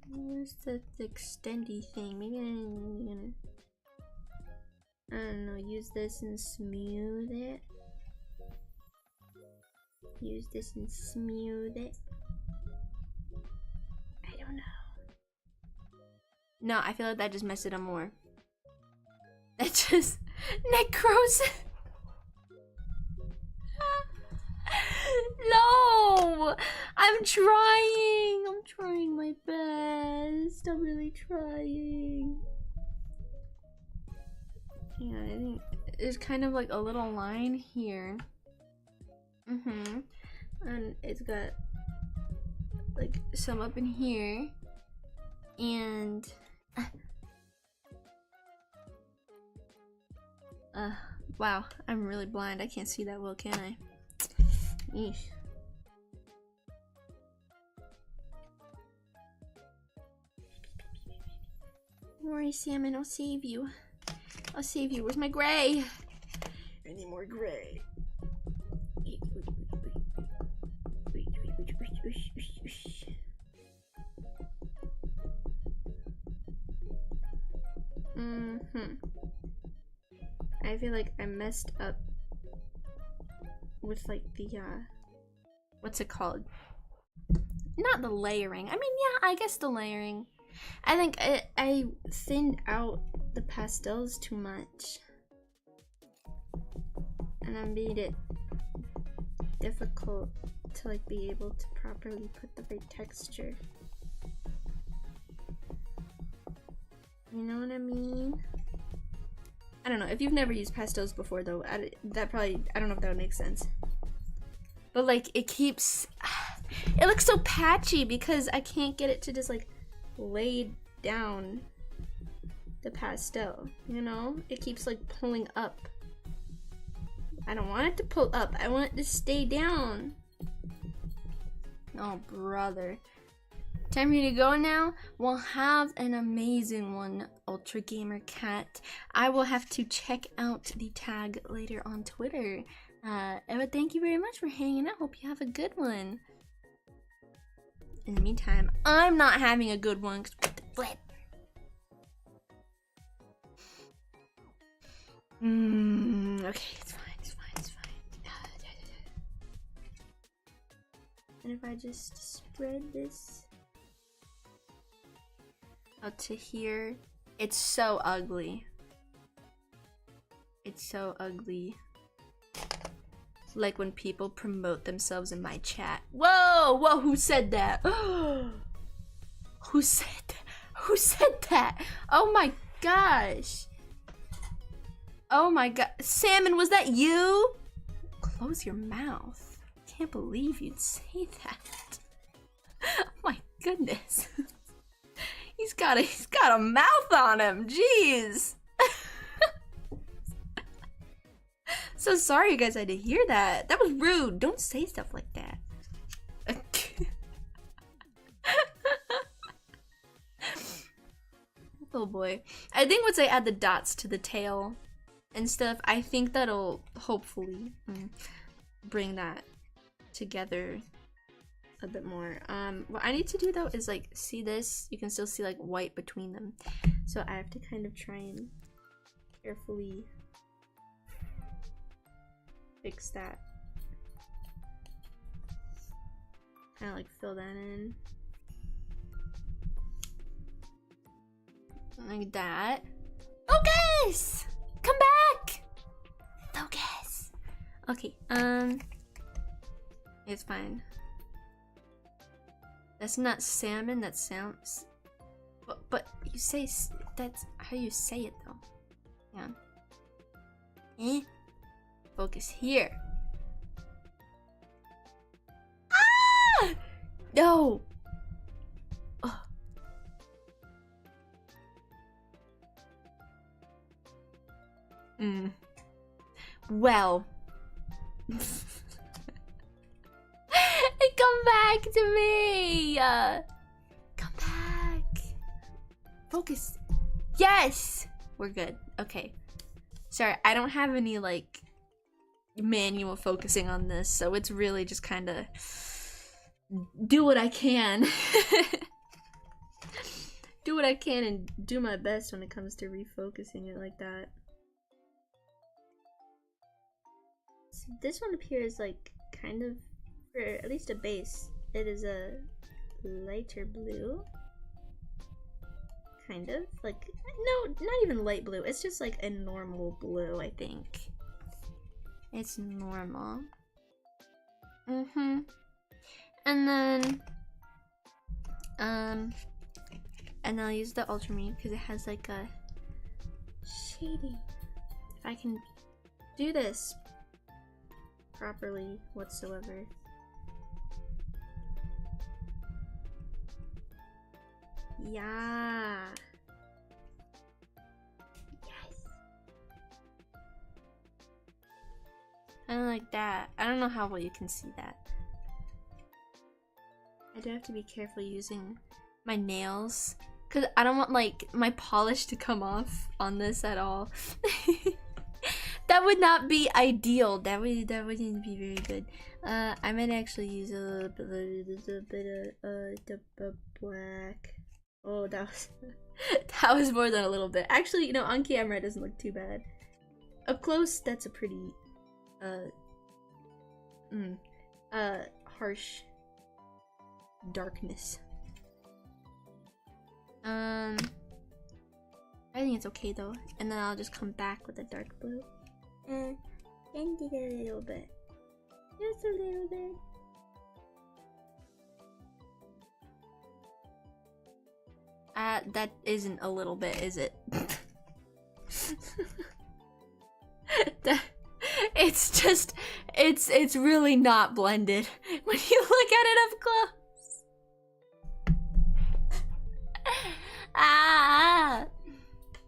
Where's the extendy thing? Maybe I'm gonna, I don't know, use this and smooth it. Use this and smooth it. I don't know. No, I feel like that just messed it up more. That just necrosis. No! I'm trying! I'm trying my best. I'm really trying. Yeah, I think there's kind of like a little line here. And it's got like some up in here. And wow, I'm really blind. I can't see that well, can I? Eesh. Don't worry, Salmon, I'll save you. I'll save you. Where's my gray? I need more gray. I feel like I messed up with like the what's it called? Not the layering. I mean, yeah, I guess the layering. I think I thinned out the pastels too much, and I made it difficult to like be able to properly put the right texture. You know what I mean? I don't know. If you've never used pastels before though, I don't know if that would make sense. But like it keeps, it looks so patchy because I can't get it to just like lay down the pastel, you know? It keeps like pulling up. I don't want it to pull up. I want it to stay down. Oh, brother. Time for you to go now. We'll have an amazing one, Ultra Gamer Cat. I will have to check out the tag later on Twitter. But thank you very much for hanging out. Hope you have a good one. In the meantime, I'm not having a good one. Flip. Okay, it's fine. And if I just spread this out to here, it's so ugly. It's so ugly. Like when people promote themselves in my chat. Whoa, whoa, who said that? Who said that? Who said that? Oh my gosh. Oh my god. Salmon, was that you? Close your mouth. Can't believe you'd say that. Oh my goodness. He's got a mouth on him. Jeez. So sorry you guys had to hear that. That was rude. Don't say stuff like that. Oh boy. I think once I add the dots to the tail and stuff, I think that'll hopefully bring that together a bit more. What I need to do though is like, see this? You can still see like white between them. So I have to kind of try and carefully fix that. Kind of like fill that in. Like that. Focus! Come back! Focus! Okay, it's fine. That's not salmon, that sounds... But you say... That's how you say it, though. Yeah. Eh? Focus here. Ah! No! Oh. Well. Come back to me! Come back. Focus. Yes! We're good. Okay. Sorry, I don't have any, like, manual focusing on this, so it's really just kind of do what I can. Do what I can and do my best when it comes to refocusing it like that. So this one up here is, like, kind of, for at least a base, it is a lighter blue. Kind of, like, no, not even light blue, it's just like a normal blue, I think. It's normal. And then, and I'll use the ultramarine because it has like a shading. If I can do this properly whatsoever. Yeah. Yes. I don't like that. I don't know how well you can see that. I do have to be careful using my nails because I don't want like my polish to come off on this at all. That would not be ideal. That wouldn't be very good. I might actually use a little bit of the black. Oh, that was more than a little bit. Actually, you know, on camera it doesn't look too bad. Up close, that's a pretty harsh darkness. I think it's okay though. And then I'll just come back with a dark blue. And do it a little bit. Just a little bit. That isn't a little bit, is it? It's just, it's really not blended when you look at it up close. Ah!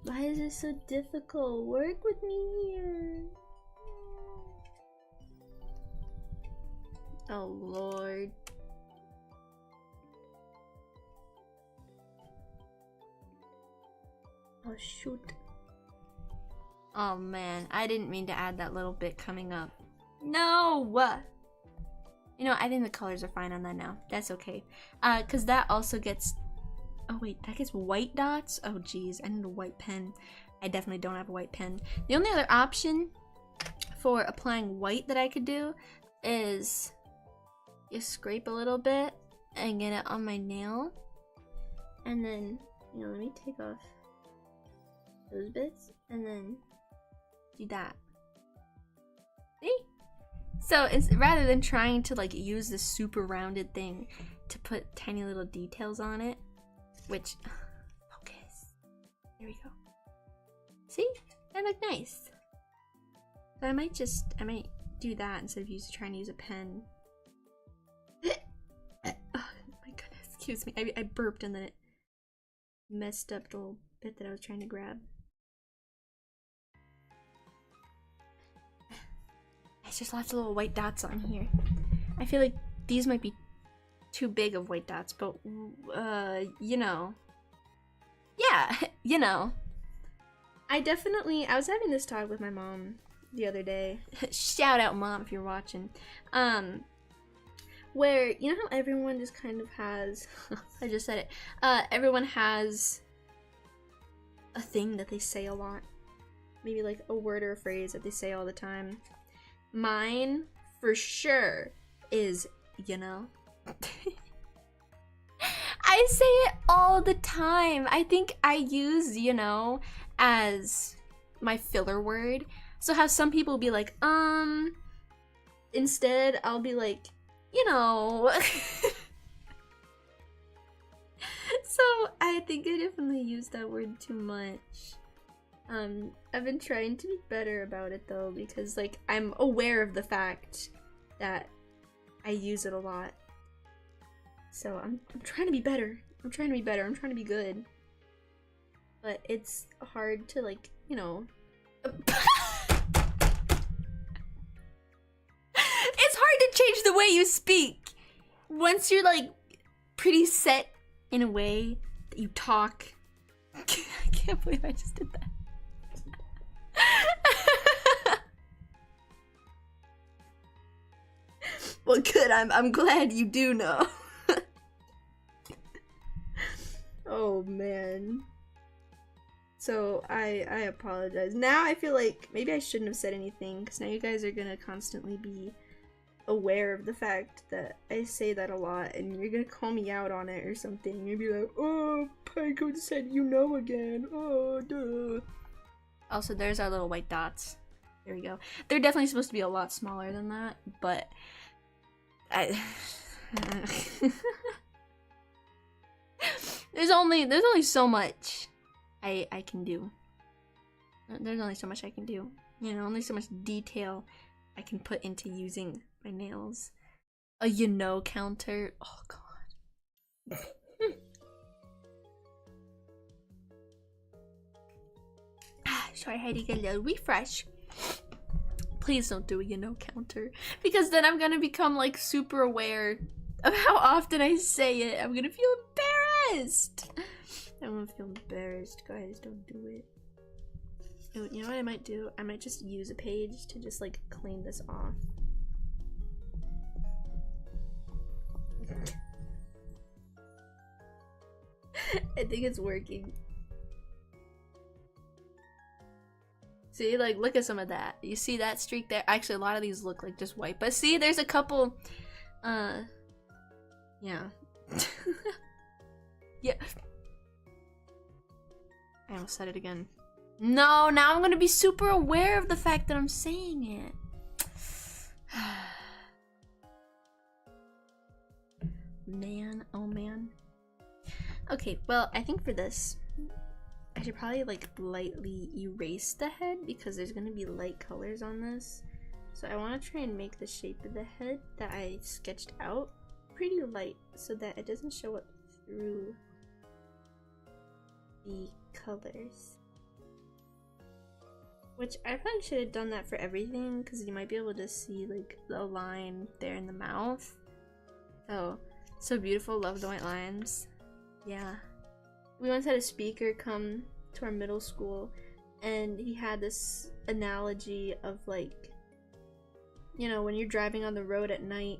Why is it so difficult? Work with me here. Oh Lord. Oh shoot. Oh man, I didn't mean to add that little bit coming up. No! You know, I think the colors are fine on that now. That's okay. Cause that also gets... Oh wait, that gets white dots? Oh geez, I need a white pen. I definitely don't have a white pen. The only other option for applying white that I could do is just scrape a little bit and get it on my nail. And then, you know, let me take off those bits and then do that. See? So it's rather than trying to like use this super rounded thing to put tiny little details on it, which focus. There we go. See? That look nice. So I might do that instead of trying to use a pen. Oh my goodness, excuse me. I burped and then it messed up the little bit that I was trying to grab. It's just lots of little white dots on here. I feel like these might be too big of white dots, but you know. Yeah, you know. I was having this talk with my mom the other day. Shout out mom if you're watching. Where, you know how everyone just kind of has, I just said it, everyone has a thing that they say a lot. Maybe like a word or a phrase that they say all the time. Mine, for sure, is, you know. I say it all the time. I think I use, you know, as my filler word. So how some people be like, instead I'll be like, you know. So I think I definitely use that word too much. I've been trying to be better about it though, because like I'm aware of the fact that I use it a lot. So I'm trying to be better. I'm trying to be better. I'm trying to be good. But it's hard to like, you know. It's hard to change the way you speak. Once you're like pretty set in a way that you talk. I can't believe I just did that. Well, good. I'm glad you do know. Oh man. So I apologize. Now I feel like maybe I shouldn't have said anything, because now you guys are gonna constantly be aware of the fact that I say that a lot, and you're gonna call me out on it or something. You'll be like, oh, Pinecone said you know again. Oh, duh. Also, there's our little white dots. There we go. They're definitely supposed to be a lot smaller than that, but there's only so much I can do. There's only so much I can do. You know, only so much detail I can put into using my nails. A you know counter. Oh god. Sorry, I had to get a little refresh. Please don't do a you know counter, because then I'm gonna become like super aware of how often I say it. I'm gonna feel embarrassed. I'm gonna feel embarrassed, guys. Don't do it. You know what I might do? I might just use a page to just like clean this off. I think it's working. See, like, look at some of that. You see that streak there? Actually, a lot of these look like just white. But see, there's a couple, yeah. Yeah. I almost said it again. No, now I'm gonna be super aware of the fact that I'm saying it. Man, oh man. Okay, well, I think for this, I should probably like lightly erase the head, because there's gonna be light colors on this. So I want to try and make the shape of the head that I sketched out pretty light, so that it doesn't show up through the colors. Which I probably should have done that for everything, because you might be able to see like the line there in the mouth. Oh, so beautiful. Love the white lines. Yeah. We once had a speaker come to our middle school, and he had this analogy of like, you know, when you're driving on the road at night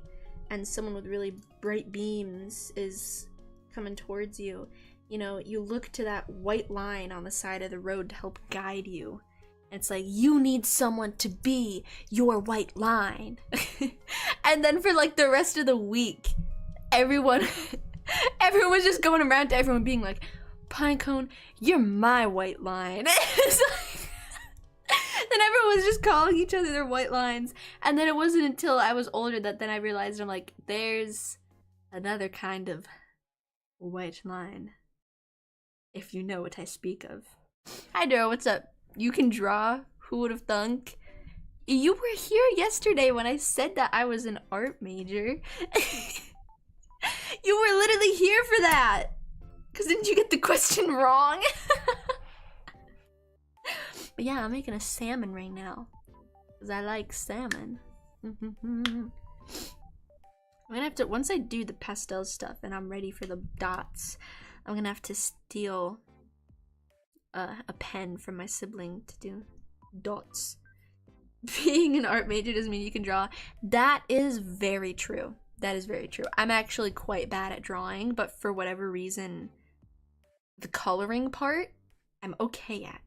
and someone with really bright beams is coming towards you, you know, you look to that white line on the side of the road to help guide you. And it's like, you need someone to be your white line. And then for like the rest of the week, everyone was just going around to everyone being like, Pinecone, you're my white line. It's like, then everyone was just calling each other their white lines. And then it wasn't until I was older that then I realized, I'm like, there's another kind of white line, if you know what I speak of. Hi Dara, what's up? You can draw? Who would have thunk? You were here yesterday when I said that I was an art major. You were literally here for that. Because didn't you get the question wrong? But yeah, I'm making a salmon right now. Because I like salmon. I'm gonna have to, once I do the pastel stuff and I'm ready for the dots, I'm gonna have to steal a pen from my sibling to do dots. Being an art major doesn't mean you can draw. That is very true. That is very true. I'm actually quite bad at drawing, but for whatever reason, the coloring part, I'm okay at.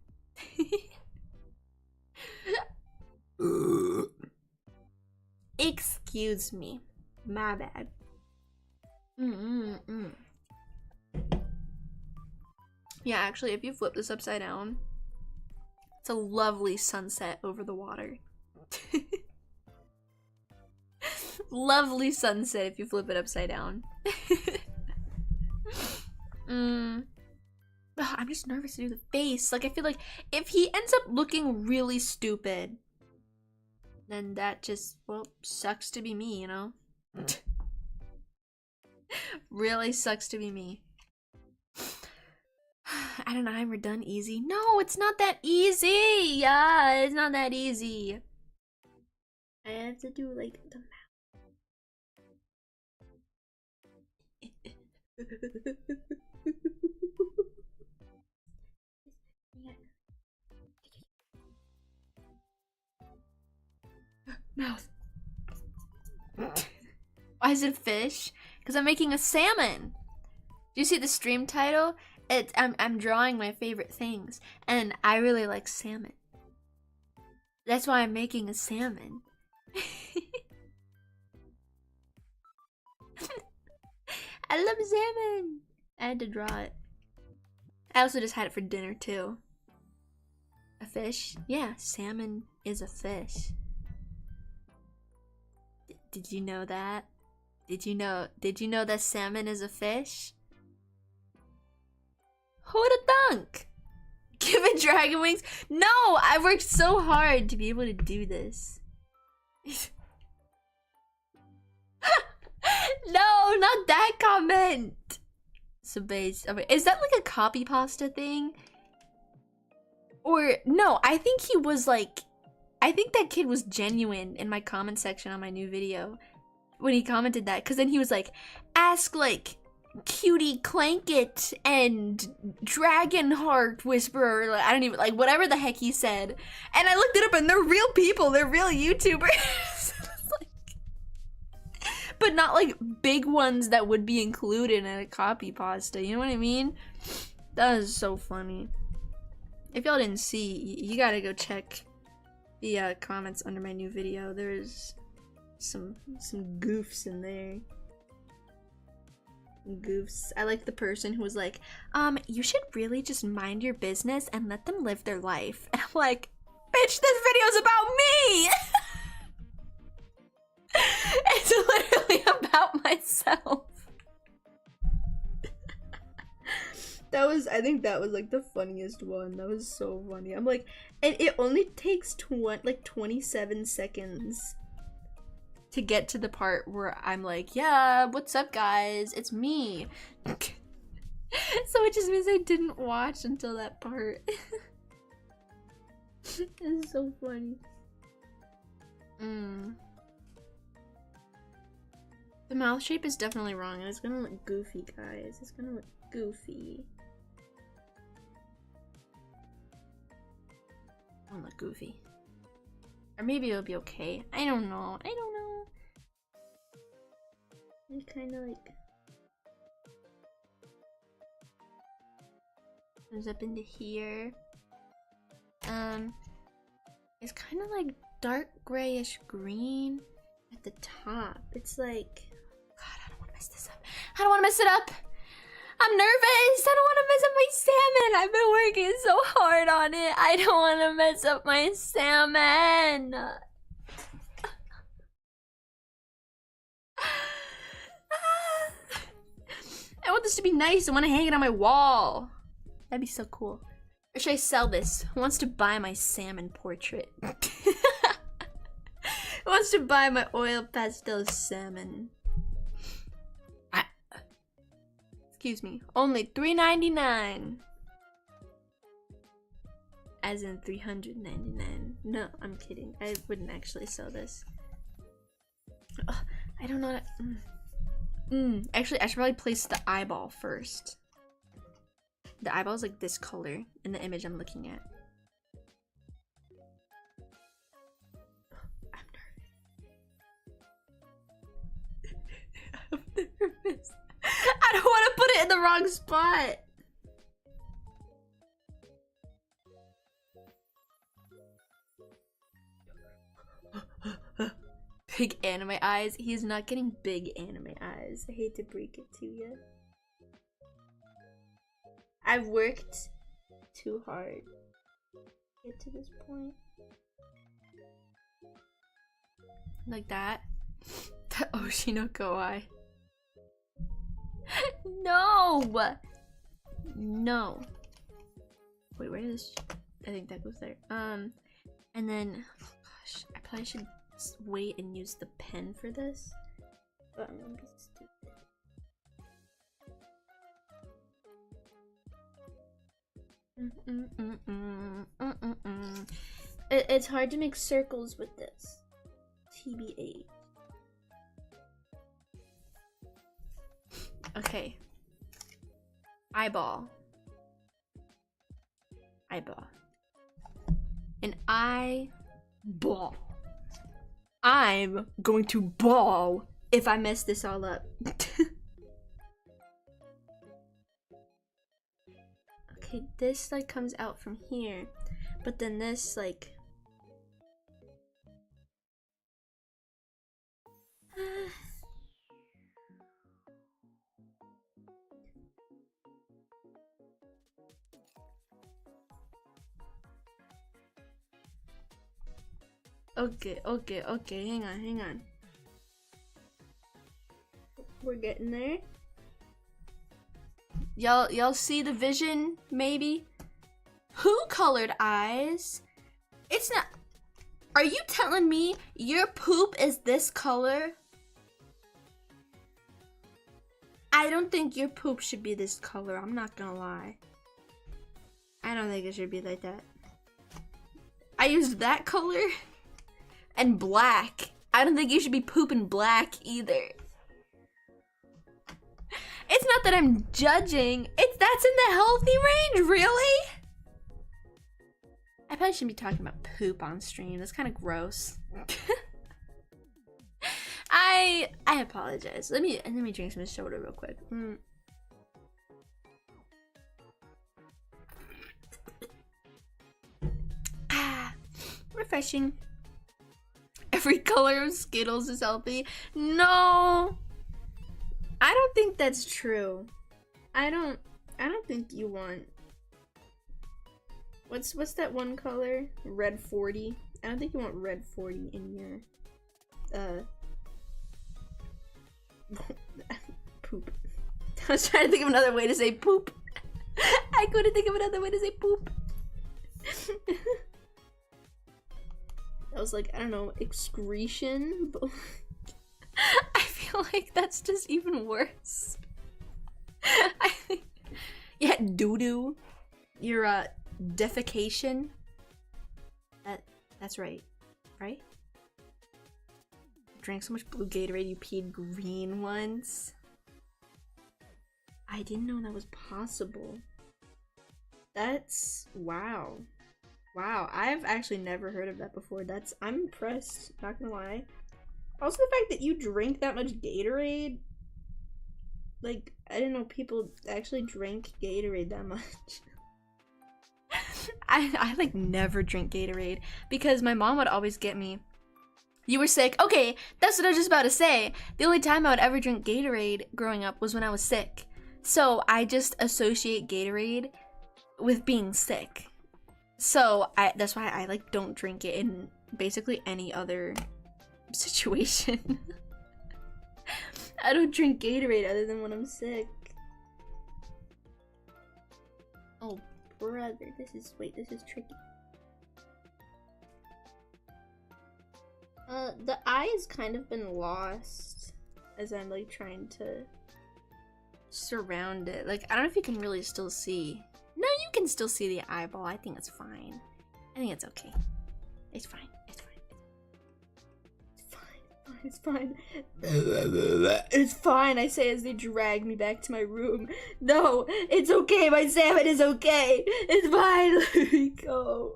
Excuse me. My bad. Yeah, actually, if you flip this upside down, it's a lovely sunset over the water. Lovely sunset if you flip it upside down. Ugh, I'm just nervous to do the face. Like, I feel like if he ends up looking really stupid, then that just, well, sucks to be me, you know? Really sucks to be me. I don't know, I'm done easy. No, it's not that easy! Yeah, it's not that easy. I have to do, like, the mouth. Why is it fish? Because I'm making a salmon. Do you see the stream title? I'm drawing my favorite things, and I really like salmon. That's why I'm making a salmon. I love salmon. I had to draw it. I also just had it for dinner too. A fish? Yeah, salmon is a fish. Did you know that? Did you know that salmon is a fish? Who'da thunk? Give it dragon wings? No, I worked so hard to be able to do this. No, not that comment. So base. Is that like a copy pasta thing? Or no, I think he was like, I think that kid was genuine in my comment section on my new video when he commented that, because then he was like, ask like Cutie Clanket and Dragon Heart Whisperer, like, I don't even, like, whatever the heck he said. And I looked it up and they're real people, they're real YouTubers. Like, but not like big ones that would be included in a copy pasta, you know what I mean? That was so funny. If y'all didn't see, you gotta go check the comments under my new video. There's some goofs in there. Goofs. I like the person who was like, you should really just mind your business and let them live their life. And I'm like, bitch, this video's about me! It's literally about myself. That was, I think that was like the funniest one. That was so funny. I'm like, and it only takes 27 seconds to get to the part where I'm like, yeah, what's up guys? It's me. So it just means I didn't watch until that part. It's so funny. The mouth shape is definitely wrong. It's gonna look goofy, guys. It's gonna look goofy. Don't look goofy. Or maybe it'll be okay. I don't know. I don't know. It kind of like comes up into here. It's kind of like dark grayish green at the top. It's like, God, I don't want to mess this up. I don't want to mess it up. I'm nervous. I don't want to mess up my salmon. I've been working so hard on it. I don't want to mess up my salmon. I want this to be nice. I want to hang it on my wall. That'd be so cool. Or should I sell this? Who wants to buy my salmon portrait? Who wants to buy my oil pastel salmon? Excuse me. Only $3.99. As in $399. No, I'm kidding. I wouldn't actually sell this. Ugh, I don't know. Actually, I should probably place the eyeball first. The eyeball's like this color in the image I'm looking at. I'm nervous. I don't want to put it in the wrong spot. big anime eyes. He's not getting big anime eyes. I hate to break it to you. I've worked too hard to get to this point. Like that. The Oshi no Kawaii. No! No. Wait, where is... I think that goes there. And then... Oh gosh, I probably should wait and use the pen for this. But I'm gonna be stupid. It's hard to make circles with this. TBH. Okay. Eyeball. Eyeball. An eyeball. I'm going to ball if I mess this all up. Okay, this like comes out from here, but then this like okay, hang on. We're getting there. Y'all see the vision, maybe? Who colored eyes? It's not... Are you telling me your poop is this color? I don't think your poop should be this color, I'm not gonna lie. I don't think it should be like that. I used that color and black. I don't think you should be pooping black either. It's not that I'm judging. That's in the healthy range, really? I probably shouldn't be talking about poop on stream. That's kind of gross. I apologize. Let me drink some soda real quick. Refreshing. Every color of Skittles is healthy. No. I don't think that's true. I don't think you want... What's that one color? Red 40? I don't think you want red 40 in your poop. I was trying to think of another way to say poop. I couldn't think of another way to say poop. That was like, I don't know, excretion, but I feel like that's just even worse. I think, yeah, doo-doo. Your defecation. That's right, right? Drank so much blue Gatorade you peed green once. I didn't know that was possible. That's wow. Wow, I've actually never heard of that before. I'm impressed, not gonna lie. Also the fact that you drink that much Gatorade. Like, I didn't know people actually drank Gatorade that much. I like never drink Gatorade because my mom would always get me. You were sick? Okay, that's what I was just about to say. The only time I would ever drink Gatorade growing up was when I was sick. So I just associate Gatorade with being sick. So that's why I like don't drink it in basically any other situation. I don't drink Gatorade other than when I'm sick. Oh brother, this is tricky. The eye has kind of been lost as I'm like trying to surround it. Like, I don't know if you can really still see. No, you can still see the eyeball. I think it's fine. I think it's okay. It's fine. It's fine. It's fine. It's fine, I say as they drag me back to my room. No, it's okay. My salmon is okay. It's fine. Let me go.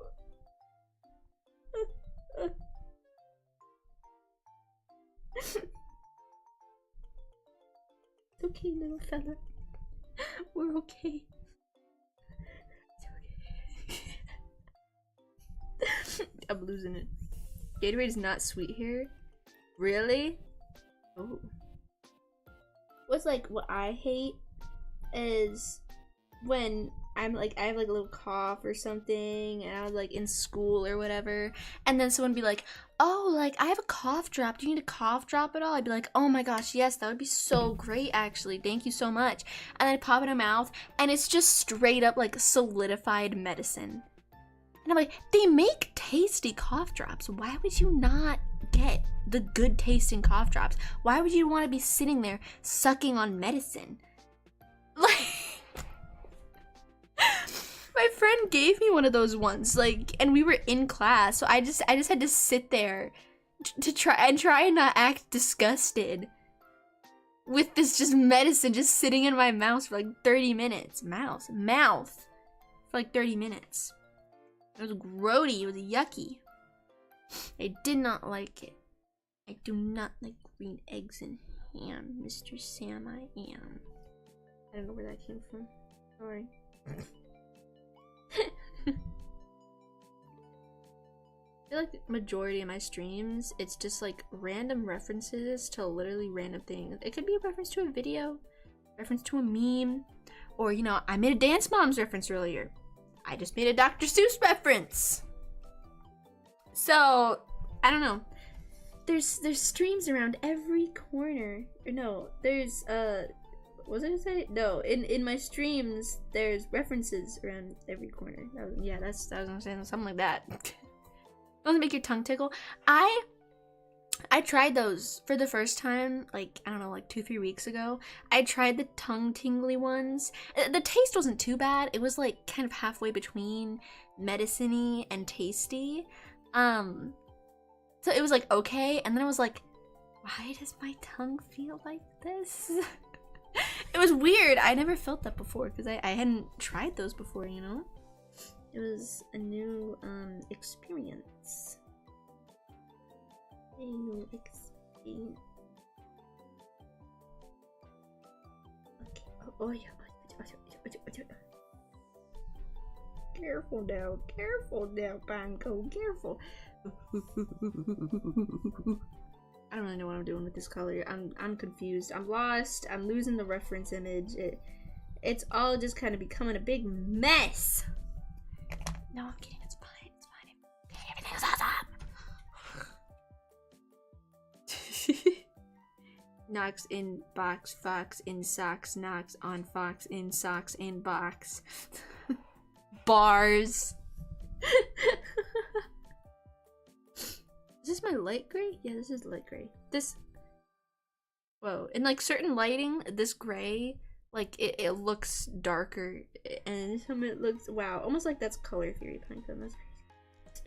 It's okay, little fella. We're okay. It's okay. I'm losing it. Gatorade is not sweet here. Really? Oh. What's like what I hate is when I'm like, I have like a little cough or something, and I was like in school or whatever, and then someone would be like, oh, like I have a cough drop, do you need a cough drop at all? I'd be like, oh my gosh, yes, that would be so great actually, thank you so much. And I'd pop it in my mouth, and it's just straight up like solidified medicine. And I'm like, they make tasty cough drops, why would you not get the good tasting cough drops? Why would you want to be sitting there sucking on medicine? Like, my friend gave me one of those once, like, and we were in class, so I just had to sit there to try and not act disgusted with this just medicine just sitting in my mouth for like 30 minutes. Mouth for like 30 minutes. It was grody, it was yucky. I did not like it. I do not like green eggs and ham, Mr. Sam, I am. I don't know where that came from. Sorry. I feel like the majority of my streams, it's just like random references to literally random things. It could be a reference to a video, reference to a meme, or you know, I made a Dance Moms reference earlier. I just made a Dr. Seuss reference. So, I don't know. There's streams around every corner. Or no, there's what was I gonna say? No, in my streams there's references around every corner. Yeah, I was gonna say something like that. Doesn't make your tongue tickle. I tried those for the first time, like, I don't know, like 2-3 weeks ago. I tried the tongue tingly ones. The taste wasn't too bad. It was like kind of halfway between medicine-y and tasty. So it was like okay, and then I was like, why does my tongue feel like this? It was weird. I never felt that before because I hadn't tried those before, you know? It was a new experience. A new experience. Okay. Oh yeah. Careful now, Panko, careful. I don't really know what I'm doing with this color. I'm confused. I'm lost. I'm losing the reference image. It's all just kind of becoming a big mess. No, I'm kidding. It's fine. It's fine. Okay, everything's awesome. Knocks in box, fox in socks, knocks on fox in socks in box. Bars. Is this my light gray? Yeah, this is light gray. This, whoa, in like certain lighting, this gray, like it looks darker, and some it looks, wow, almost like that's color theory, Pinecone. That's crazy.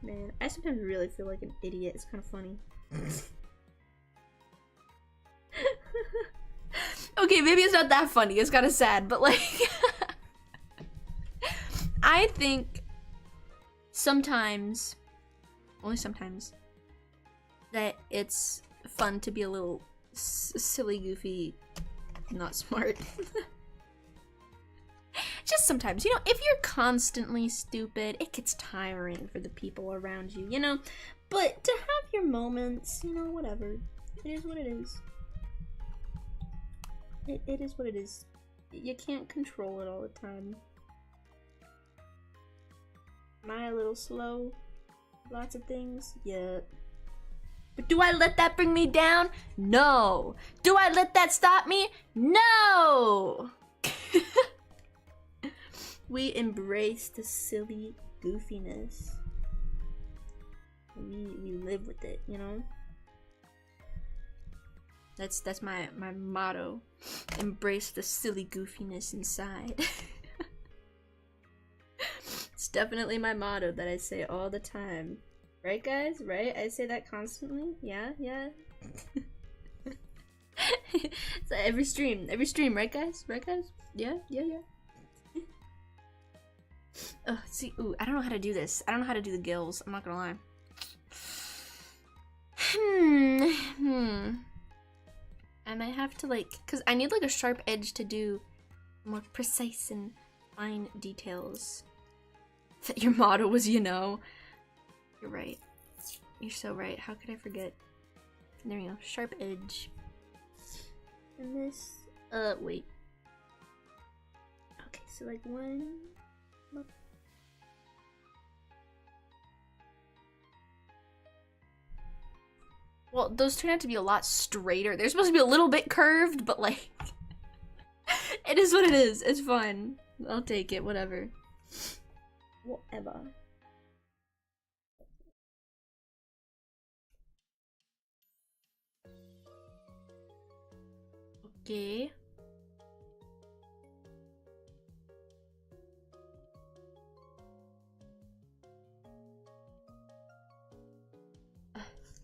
Man, I sometimes really feel like an idiot. It's kind of funny. Okay, maybe it's not that funny. It's kind of sad, but like, I think sometimes, only sometimes, that it's fun to be a little silly, goofy, not smart. Just sometimes, you know, if you're constantly stupid, it gets tiring for the people around you, you know? But to have your moments, you know, whatever. It is what it is. It is what it is. You can't control it all the time. Am I a little slow? Lots of things? Yeah. But do I let that bring me down? No. Do I let that stop me? No! We embrace the silly goofiness. We live with it, you know? That's my motto. Embrace the silly goofiness inside. It's definitely my motto that I say all the time. Right, guys? Right? I say that constantly? Yeah? Yeah? So every stream, right, guys? Right, guys? Yeah? Yeah, yeah. Oh, see, ooh, I don't know how to do this. I don't know how to do the gills. I'm not gonna lie. I might have to, like, because I need, like, a sharp edge to do more precise and fine details. Your motto was, you know. You're right. You're so right. How could I forget? There we go. Sharp edge. And this, wait. Okay, so like one. Well, those turn out to be a lot straighter. They're supposed to be a little bit curved, but like, it is what it is. It's fun. I'll take it, whatever. Whatever. Okay.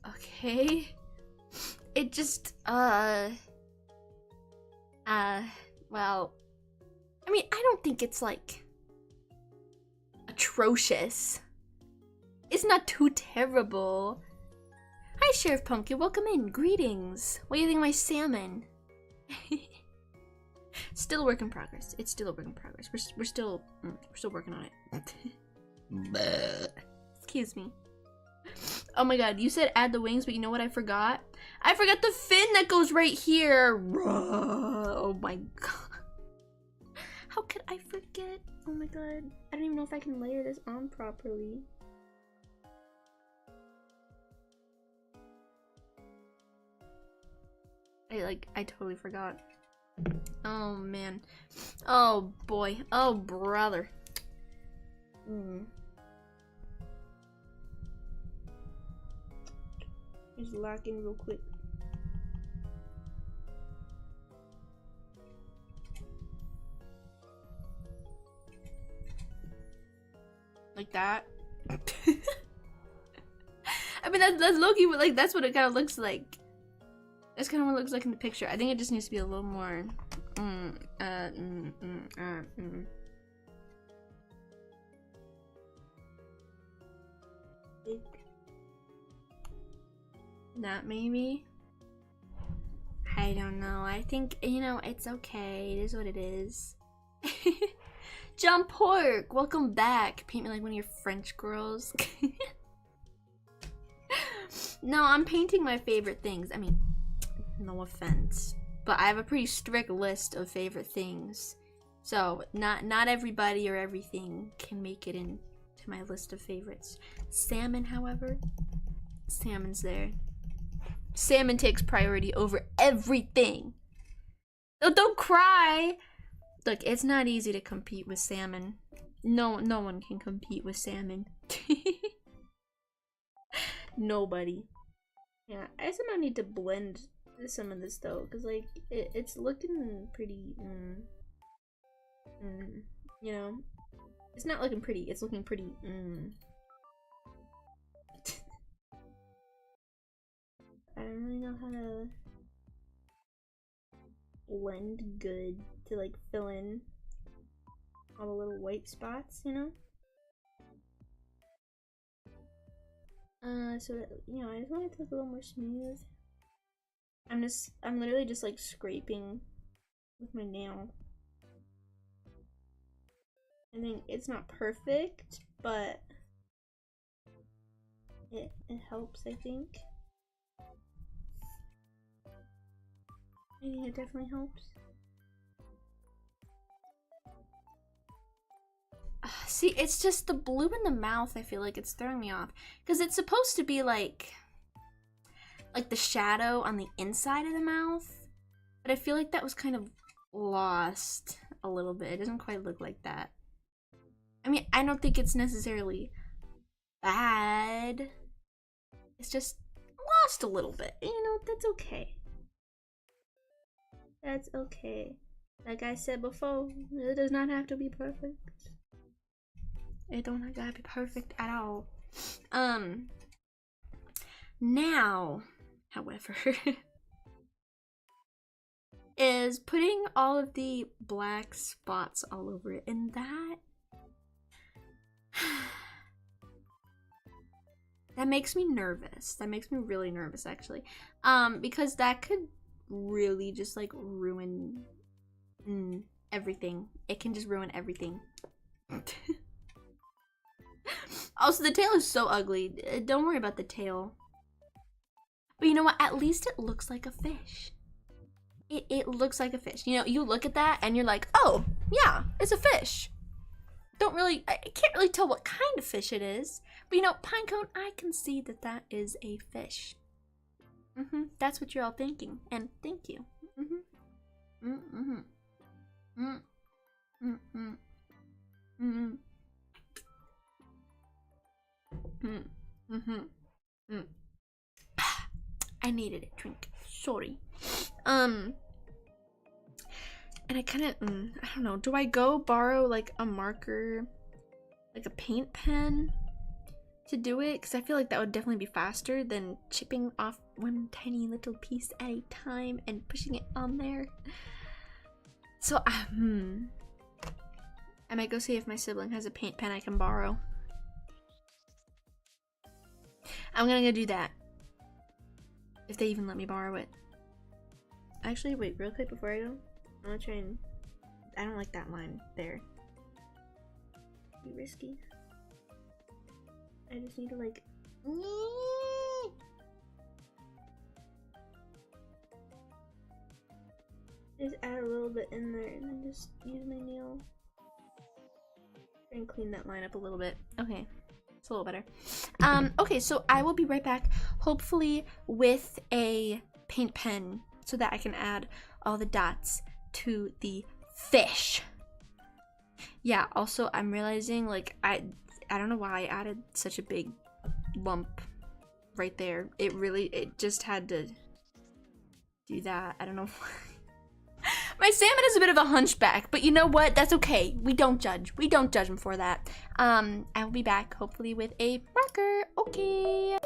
Okay. It just, well, I mean, I don't think it's like atrocious. It's not too terrible. Hi, Sheriff Pumpkin. Welcome in. Greetings. What do you think of my salmon? Still a work in progress. It's still a work in progress. We're still working on it. Excuse me. Oh my god, you said add the wings, but you know what I forgot? I forgot the fin that goes right here. Oh my god. How could I forget? Oh my god. I don't even know if I can layer this on properly. I totally forgot. Oh man. Oh boy. Oh brother. Just lock in real quick. Like that. I mean that's low-key, but like that's what it kind of looks like. That's kind of what it looks like in the picture. I think it just needs to be a little more that maybe? I don't know. I think, you know, it's okay. It is what it is. John Pork, welcome back. Paint me like one of your French girls. No, I'm painting my favorite things. I mean, no offense, but I have a pretty strict list of favorite things. So not everybody or everything can make it into my list of favorites. Salmon, however, salmon's there. Salmon takes priority over everything. Oh, don't cry. Look, it's not easy to compete with salmon. No one can compete with salmon. Nobody. Yeah, I somehow need to blend some of this though, because like it's looking pretty you know, it's not looking pretty, it's looking pretty I don't really know how to blend good to like fill in all the little white spots, you know? So that, you know, I just want it to look a little more smooth. I'm literally just like scraping with my nail. I think it's not perfect, but it helps, I think. I think it definitely helps. See, it's just the blue in the mouth, I feel like it's throwing me off. Because it's supposed to be like the shadow on the inside of the mouth. But I feel like that was kind of lost a little bit. It doesn't quite look like that. I mean, I don't think it's necessarily bad. It's just lost a little bit. You know, that's okay. That's okay. Like I said before, it does not have to be perfect. It don't have to be perfect at all. Now, however, is putting all of the black spots all over it, and that makes me nervous. That makes me really nervous, actually, because that could really just like ruin everything. It can just ruin everything. Also, the tail is so ugly. Don't worry about the tail. But you know what? At least it looks like a fish. It looks like a fish. You know, you look at that and you're like, oh, yeah, it's a fish. I can't really tell what kind of fish it is. But you know, Pinecone, I can see that that is a fish. That's what you're all thinking. And thank you. I needed a drink. Sorry. And I kind of, I don't know. Do I go borrow like a marker, like a paint pen to do it? Because I feel like that would definitely be faster than chipping off one tiny little piece at a time and pushing it on there. So, I might go see if my sibling has a paint pen I can borrow. I'm gonna go do that. If they even let me borrow it. Actually, wait, real quick before I go. I'm gonna try and... I don't like that line there. Be risky. I just need to like... Just add a little bit in there and then just use my nail. Try and clean that line up a little bit. Okay. It's a little better. Okay, so I will be right back, hopefully with a paint pen so that I can add all the dots to the fish. Yeah, also I'm realizing like I don't know why I added such a big lump right there. It just had to do that. I don't know why. My salmon is a bit of a hunchback, but you know what? That's okay. We don't judge. We don't judge him for that. I will be back hopefully with a marker. Okay.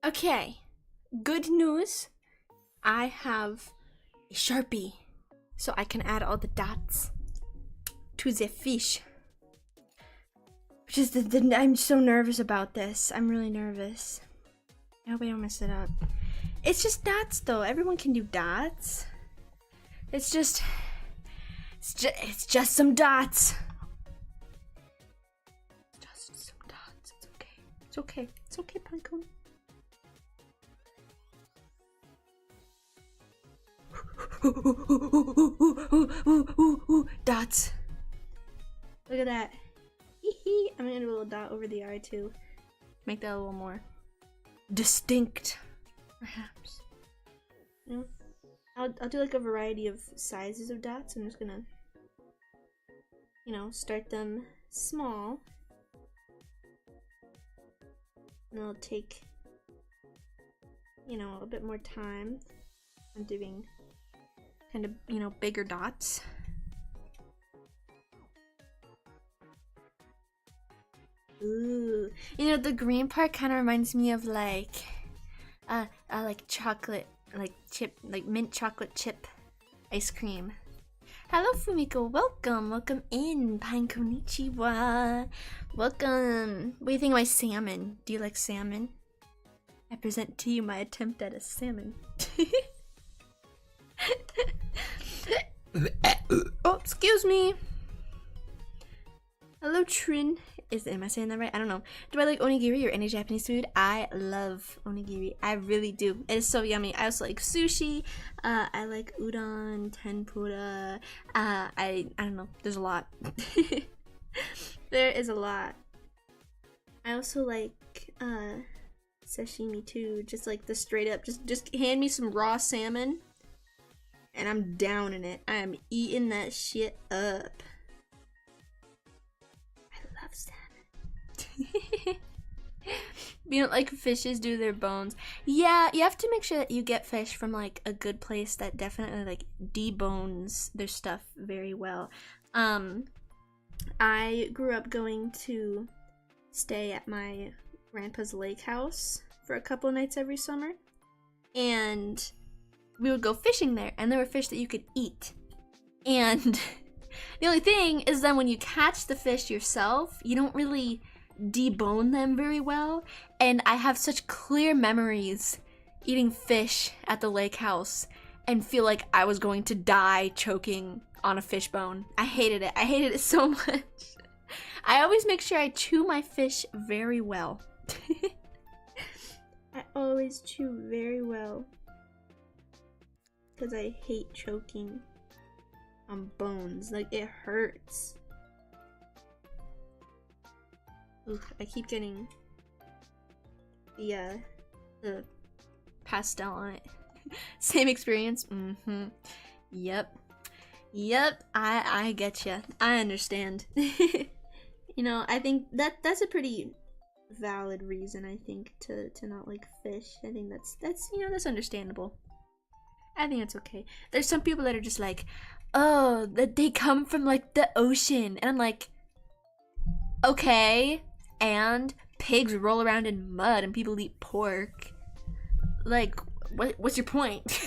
Okay, good news. I have a Sharpie so I can add all the dots to the fish. Which is I'm so nervous about this. I'm really nervous. I hope I don't mess it up. It's just dots though. Everyone can do dots. It's just some dots. Just some dots. It's okay. It's okay. It's okay, Pinecone. Dots. Look at that. I'm gonna do a little dot over the eye too. Make that a little more distinct, perhaps. You know, I'll do like a variety of sizes of dots. I'm just gonna, you know, start them small. And it'll take, you know, a bit more time. I'm doing kind of, you know, bigger dots. Ooh, you know, the green part kind of reminds me of like chocolate, like mint chocolate chip ice cream. Hello, Fumiko. Welcome in. Konnichiwa. Welcome. What do you think of my salmon? Do you like salmon? I present to you my attempt at a salmon. Oh, excuse me. Hello, Trin. Am I saying that right? I don't know. Do I like onigiri or any Japanese food? I love onigiri. I really do. It is so yummy. I also like sushi. I like udon, tempura. I don't know. There's a lot. There is a lot. I also like sashimi too. Just like the straight up. Just hand me some raw salmon, and I'm down in it. I am eating that shit up. You know, like fishes do their bones. Yeah, you have to make sure that you get fish from like a good place that definitely like debones their stuff very well. I grew up going to stay at my grandpa's lake house for a couple nights every summer, and we would go fishing there, and there were fish that you could eat. And the only thing is then when you catch the fish yourself, you don't really debone them very well, and I have such clear memories eating fish at the lake house and feel like I was going to die choking on a fish bone. I hated it. I hated it so much. I always make sure I chew my fish very well. I always chew very well because I hate choking on bones. Like, it hurts. Ooh, I keep getting the pastel on it. Same experience. Yep. I get ya. I understand. You know, I think that's a pretty valid reason, I think, to not like fish. I think that's you know, that's understandable. I think it's okay. There's some people that are just like, oh, that they come from like the ocean, and I'm like, okay. And pigs roll around in mud and people eat pork. Like, what's your point?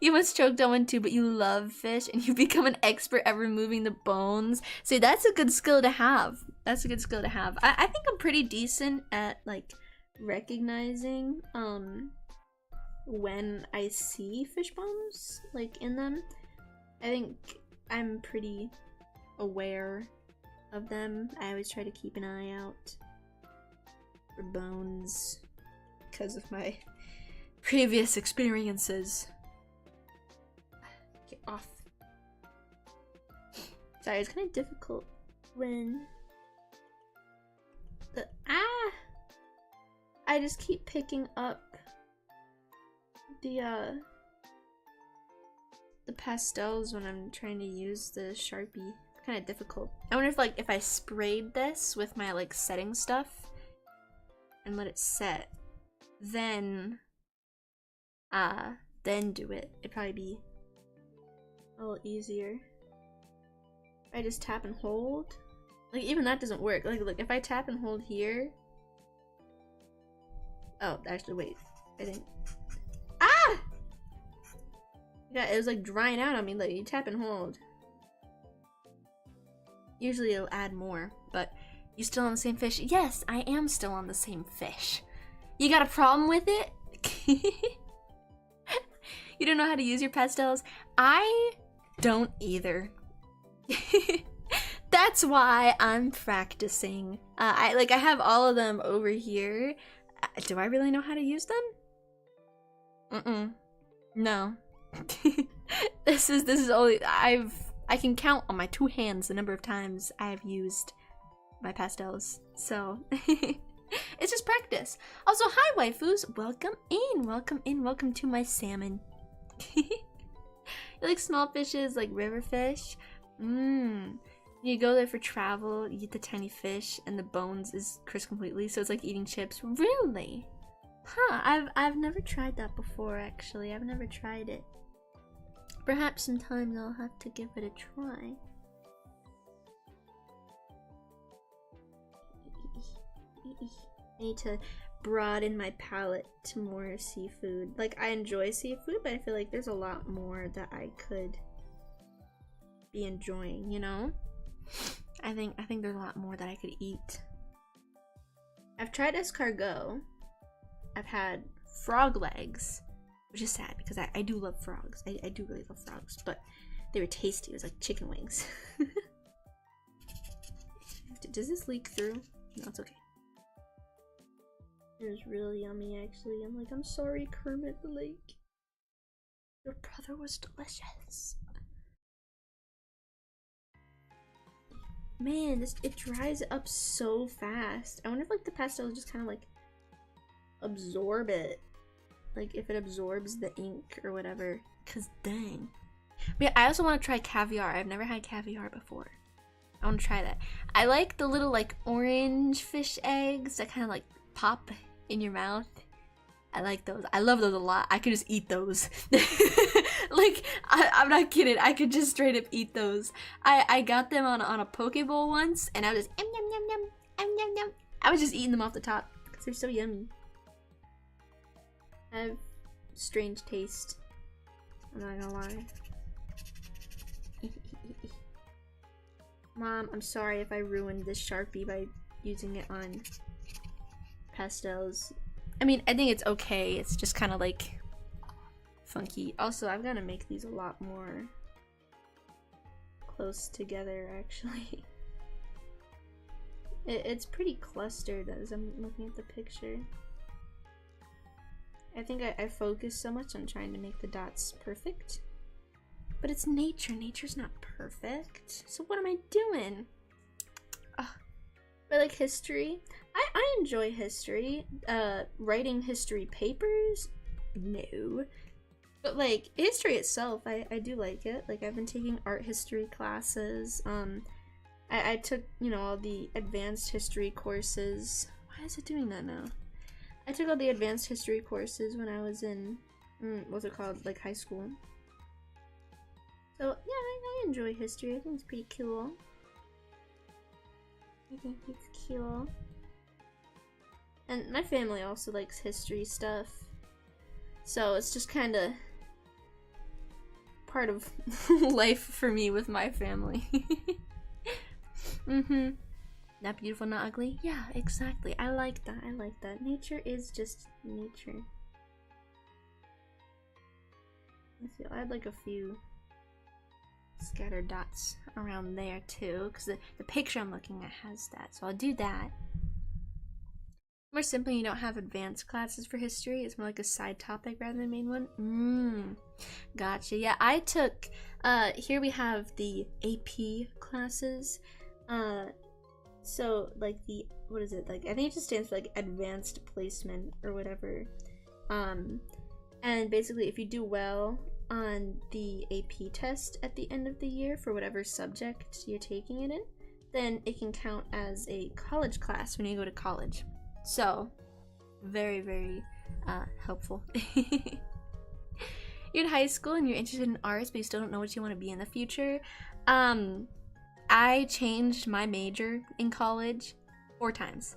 You once choked on one too, but you love fish and you become an expert at removing the bones. See, that's a good skill to have. That's a good skill to have. I think I'm pretty decent at like recognizing when I see fish bones like in them. I think I'm pretty aware of them. I always try to keep an eye out for bones because of my previous experiences. Get off. Sorry, it's kind of difficult when I just keep picking up the pastels when I'm trying to use the Sharpie. Kind of difficult. I wonder if I sprayed this with my like setting stuff and let it set, then do it. It'd probably be a little easier. I just tap and hold. Like, even that doesn't work. Like, look, if I tap and hold here. Oh, actually, wait. I didn't. Ah! Yeah, it was like drying out on me. Like, you tap and hold. Usually it'll add more, but you still on the same fish? Yes, I am still on the same fish. You got a problem with it? You don't know how to use your pastels? I don't either. That's why I'm practicing. I have all of them over here. Do I really know how to use them? No. This is only I can count on my 2 hands the number of times I've used my pastels. So it's just practice. Also, hi waifus, welcome in, welcome to my salmon. You like small fishes, like river fish? You go there for travel, you eat the tiny fish, and the bones is crisp completely, so it's like eating chips. Really? Huh, I've never tried that before, actually. I've never tried it. Perhaps sometime I'll have to give it a try. I need to broaden my palate to more seafood. Like, I enjoy seafood, but I feel like there's a lot more that I could be enjoying, you know? I think there's a lot more that I could eat. I've tried escargot. I've had frog legs, which is sad because I do love frogs. I do really love frogs, but they were tasty. It was like chicken wings. Does this leak through? No, it's okay. It was really yummy, actually. I'm sorry, Kermit the Lake. Your brother was delicious. Man, it dries up so fast. I wonder if the pastels just kind of absorb it. Like if it absorbs the ink or whatever. Cause dang. But yeah, I also want to try caviar. I've never had caviar before. I want to try that. I like the little orange fish eggs that kind of pop in your mouth. I like those. I love those a lot. I could just eat those. I'm not kidding. I could just straight up eat those. I got them on a poke bowl once, and I was just yum yum yum yum yum. I was just eating them off the top because they're so yummy. I have strange taste. I'm not gonna lie. Mom, I'm sorry if I ruined this Sharpie by using it on pastels. I mean, I think it's okay. It's just kind of funky. Also, I've got to make these a lot more close together, actually. It's pretty clustered as I'm looking at the picture. I think I focus so much on trying to make the dots perfect. But it's nature. Nature's not perfect. So what am I doing? But history, I enjoy history. Writing history papers, no. But history itself, I do like it. I've been taking art history classes. I took, all the advanced history courses. Why is it doing that now? I took all the advanced history courses when I was in, what's it called, high school. So yeah, I enjoy history. I think it's pretty cool. I think it's cool. And my family also likes history stuff. So it's just kind of part of life for me with my family. Not beautiful, not ugly? Yeah, exactly. I like that. I like that. Nature is just nature. Let's see. I had a few scattered dots around there too, because the picture I'm looking at has that, so I'll do that. More simply, you don't have advanced classes for history. It's more like a side topic rather than a main one. Gotcha. Yeah, I took here we have the AP classes. So the, what is it, I think it just stands for advanced placement or whatever. And basically if you do well on the AP test at the end of the year for whatever subject you're taking it in, then it can count as a college class when you go to college. So, very, very helpful. You're in high school and you're interested in arts, but you still don't know what you want to be in the future. I changed my major in college 4 times.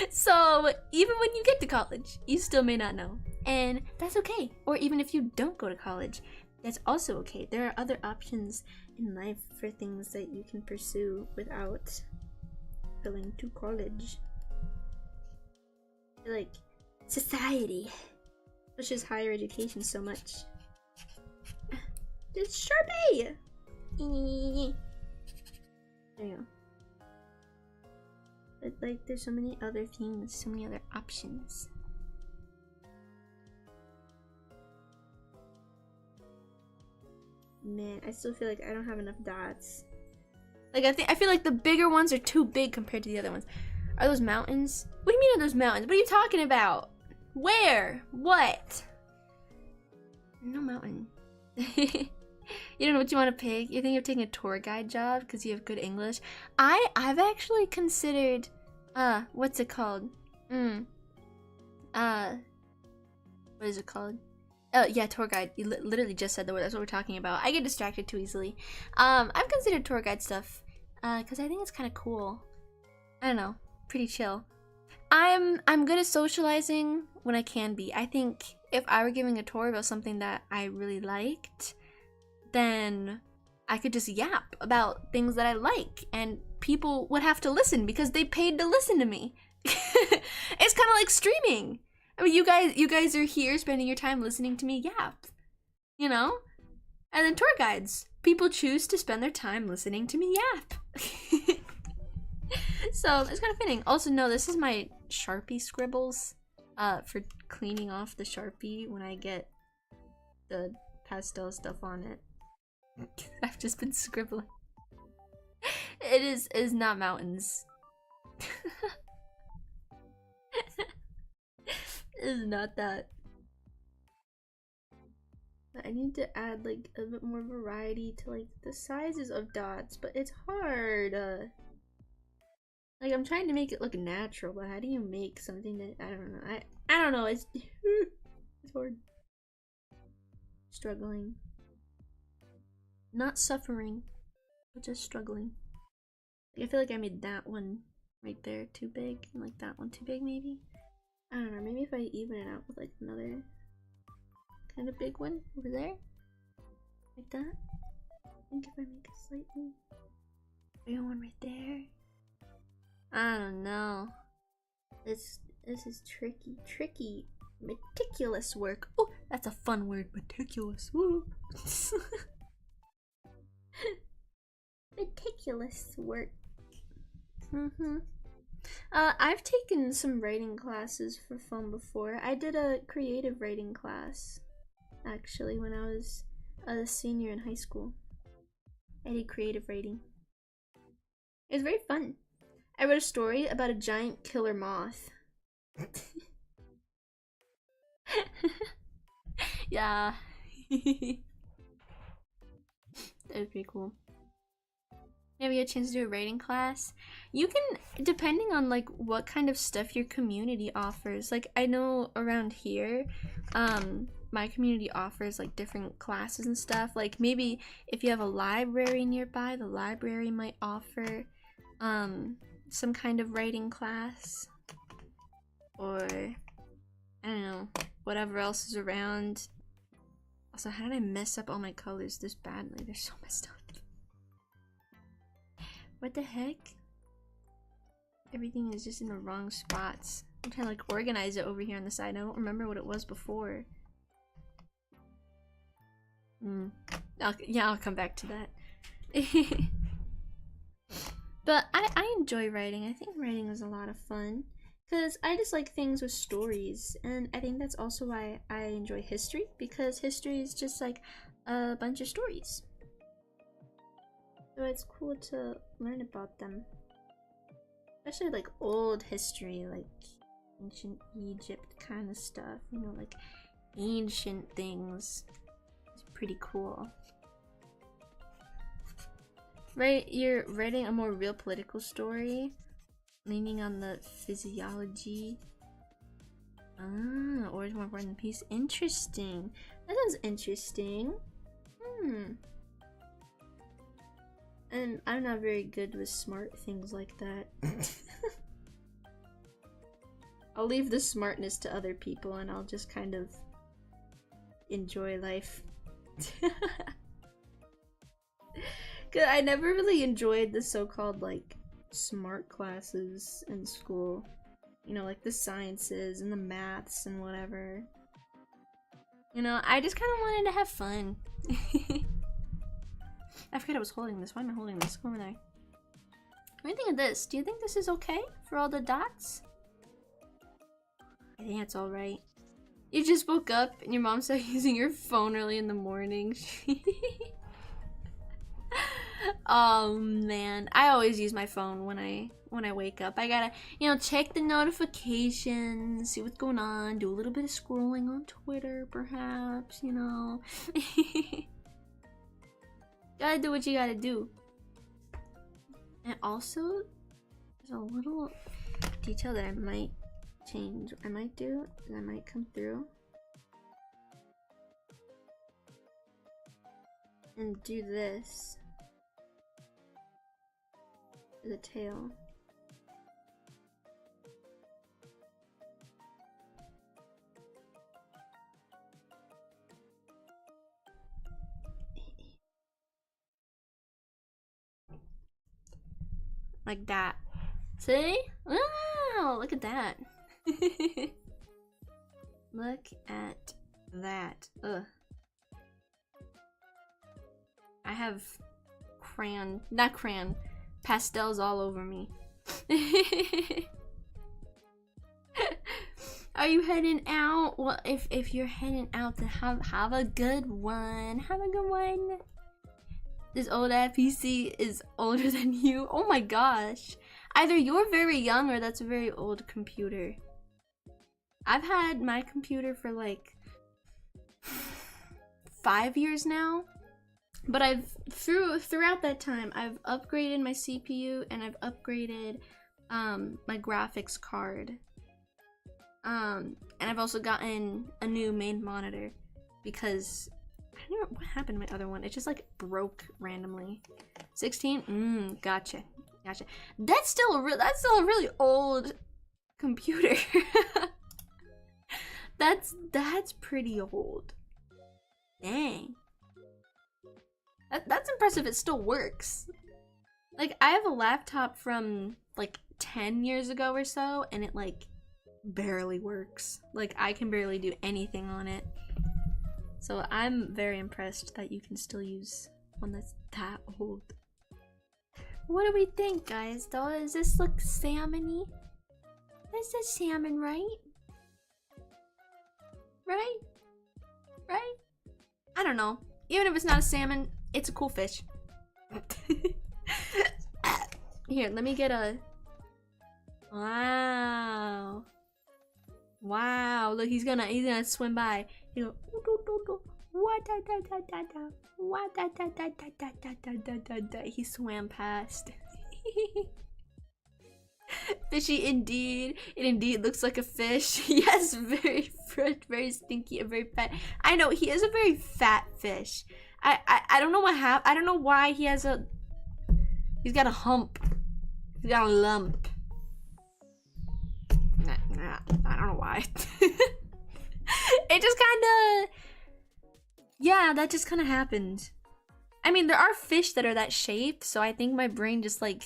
So even when you get to college, you still may not know. And that's okay. Or even if you don't go to college, that's also okay. There are other options in life for things that you can pursue without going to college. Like society pushes higher education so much. It's Sharpie! There you go. But like there's so many other things, so many other options. Man, I still feel like I don't have enough dots. Like I feel like the bigger ones are too big compared to the other ones. Are those mountains? What do you mean are those mountains? What are you talking about? Where? What? No mountain. You don't know what you want to pick? You think of taking a tour guide job because you have good English? I've actually considered what's it called? What is it called? Oh yeah, tour guide. You literally just said the word. That's what we're talking about. I get distracted too easily. I've considered tour guide stuff because I think it's kind of cool. I don't know, pretty chill. I'm good at socializing when I can be. I think if I were giving a tour about something that I really liked, then I could just yap about things that I like, and people would have to listen because they paid to listen to me. It's kind of like streaming. I mean, you guys are here spending your time listening to me yap, you know? And then tour guides, people choose to spend their time listening to me yap. So it's kind of fitting. Also, no, this is my Sharpie scribbles for cleaning off the Sharpie when I get the pastel stuff on it. I've just been scribbling. It is not mountains. It is not that. But I need to add like a bit more variety to like the sizes of dots, but it's hard. Like I'm trying to make it look natural, but how do you make something that I don't know? I don't know. It's it's hard. Struggling. Not suffering, but just struggling. I feel like I made that one right there too big, and like that one too big maybe. I don't know, maybe if I even it out with like another kind of big one over there, like that. I think if I make a slightly bigger one right there. I don't know. This is tricky, meticulous work. Oh, that's a fun word, meticulous. Woo. Meticulous work. I've taken some writing classes for fun before. I did a creative writing class, actually, when I was a senior in high school. I did creative writing. It was very fun. I wrote a story about a giant killer moth. Yeah. That was pretty cool. Maybe a chance to do a writing class. You can, depending on like what kind of stuff your community offers. Like I know around here, my community offers like different classes and stuff. Like maybe if you have a library nearby, the library might offer some kind of writing class. Or I don't know, whatever else is around. Also, how did I mess up all my colors this badly? They're so messed up. What the heck? Everything is just in the wrong spots. I'm trying to like organize it over here on the side. I don't remember what it was before. I'll come back to that. But I enjoy writing. I think writing is a lot of fun. Because I just like things with stories. And I think that's also why I enjoy history. Because history is just like a bunch of stories. So it's cool to learn about them. Especially like old history, like ancient Egypt kind of stuff. You know, like ancient things. It's pretty cool. Right, you're writing a more real political story, leaning on the physiology. Ah, or is more important than peace. Interesting. That sounds interesting. And I'm not very good with smart things like that. I'll leave the smartness to other people and I'll just kind of enjoy life. Cause I never really enjoyed the so-called like smart classes in school. You know, like the sciences and the maths and whatever. You know, I just kind of wanted to have fun. I forgot I was holding this. Why am I holding this? Go over there. What do you think of this? Do you think this is okay for all the dots? I think it's alright. You just woke up and your mom started using your phone early in the morning. Oh man, I always use my phone when I wake up. I gotta, you know, check the notifications, see what's going on, do a little bit of scrolling on Twitter, perhaps, you know. Gotta do what you gotta do. And also, there's a little detail that I might change. I might do, and I might come through and do this. The tail. Like that. See? Wow, look at that. Look at that. Ugh. I have pastels all over me. Are you heading out? Well, if you're heading out, then have a good one. Have a good one. This old ass PC is older than you. Oh my gosh. Either you're very young or that's a very old computer. I've had my computer for like 5 years now. But throughout that time, I've upgraded my CPU and I've upgraded my graphics card. And I've also gotten a new main monitor because I don't know what happened to my other one. It just like broke randomly. 16? Gotcha. That's still a really old computer. That's pretty old. Dang. That's impressive. It still works. Like, I have a laptop from like 10 years ago or so, and it like barely works. Like, I can barely do anything on it. So I'm very impressed that you can still use one that's that old. What do we think, guys? Does this look salmon-y? This is salmon, right? Right? I don't know. Even if it's not a salmon, it's a cool fish. Here, let me get a... Wow. Wow, look, he's gonna swim by. He'll go, he swam past. Fishy indeed. It indeed looks like a fish. Yes, very stinky and very fat. I know, he is a very fat fish. I don't know what happened. I don't know why he's got a hump. He's got a lump. I don't know why. It just kinda... Yeah, that just kinda happened. I mean, there are fish that are that shape, so I think my brain just like...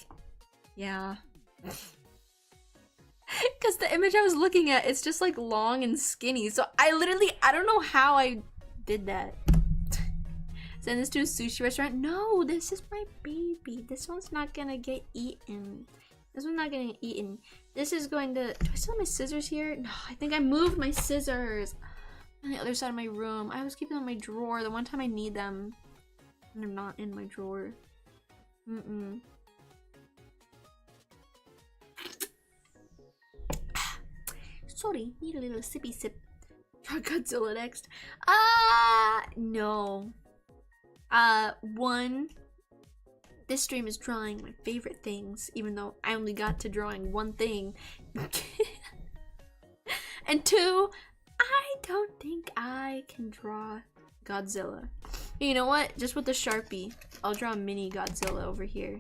Yeah. Because the image I was looking at, it's just like long and skinny. So I don't know how I did that. Send this to a sushi restaurant? No, this is my baby. This one's not gonna get eaten. This one's not gonna get eaten. This is going to... Do I still have my scissors here? No, I think I moved my scissors on the other side of my room. I always keep them in my drawer. The one time I need them, and they're not in my drawer. Sorry, need a little sippy sip. Godzilla next. No. One, this stream is drawing my favorite things, even though I only got to drawing one thing. And two, I don't think I can draw Godzilla. You know what? Just with the Sharpie, I'll draw a mini Godzilla over here.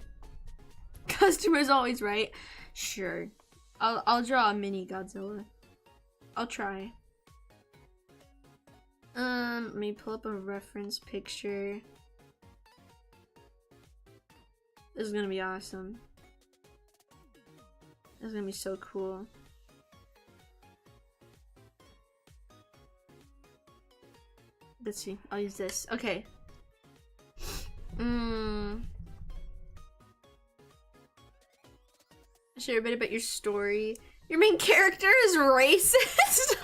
Customer's always right. Sure. I'll draw a mini Godzilla. I'll try. Let me pull up a reference picture. This is gonna be awesome. This is gonna be so cool. Let's see. I'll use this. Okay. Share a bit about your story. Your main character is racist?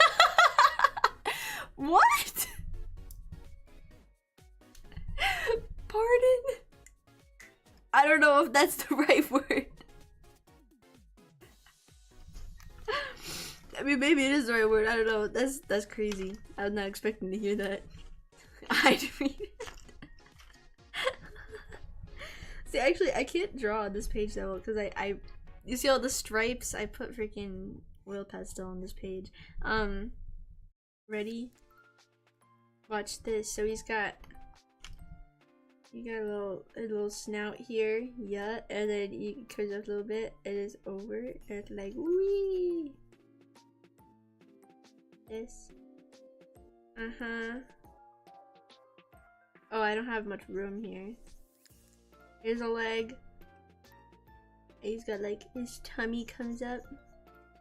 What? Pardon? I don't know if that's the right word. I mean, maybe it is the right word. I don't know. That's crazy. I was not expecting to hear that. I'd read it. See, actually, I can't draw on this page though, because you see all the stripes? I put freaking oil pastel on this page. Ready? Watch this. So he's got a little snout here, yeah, and then he curves up a little bit, and it's over, and it's like wee. This. Oh, I don't have much room here. Here's a leg. He's got like his tummy comes up.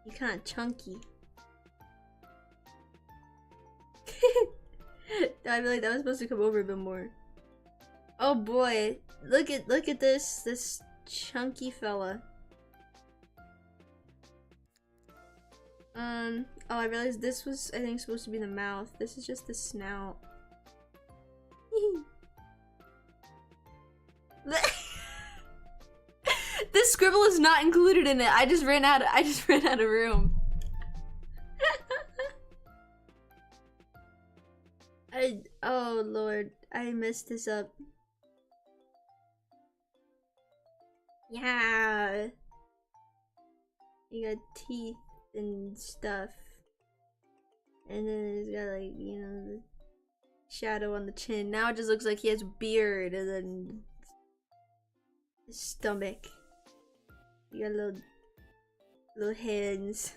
He's kind of chunky. I feel like that was supposed to come over a bit more. Oh boy, look at this chunky fella. Oh, I realized this was, I think, supposed to be the mouth. This is just the snout. This scribble is not included in it. I just ran out of room. Oh lord, I messed this up. Yeah. You got teeth and stuff. And then it's got like, you know, the shadow on the chin. Now it just looks like he has a beard and then his stomach. You got little hands.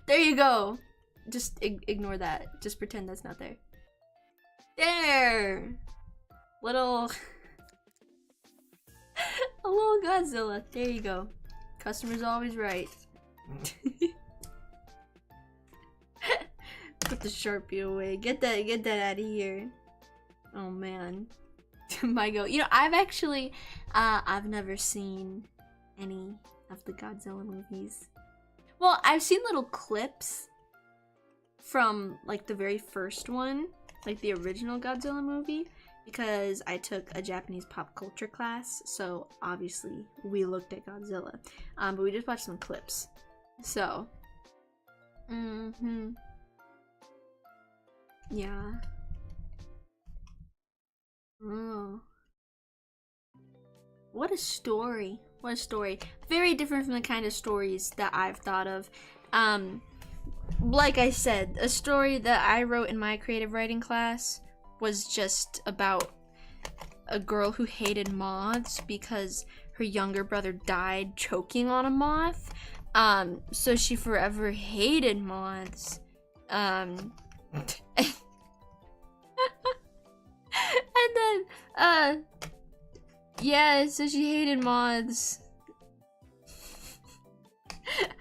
There you go. Just ignore that. Just pretend that's not there. There! A little Godzilla. There you go. Customer's always right. Put the Sharpie away. Get that out of here. Oh man. My go. You know, I've actually I've never seen any of the Godzilla movies. Well, I've seen little clips from like the very first one, like the original Godzilla movie, because I took a Japanese pop culture class, so obviously we looked at Godzilla. But we just watched some clips. So, yeah. Oh. What a story. What a story. Very different from the kind of stories that I've thought of. Like I said, a story that I wrote in my creative writing class was just about a girl who hated moths because her younger brother died choking on a moth. So she forever hated moths. And then, yeah, so she hated moths.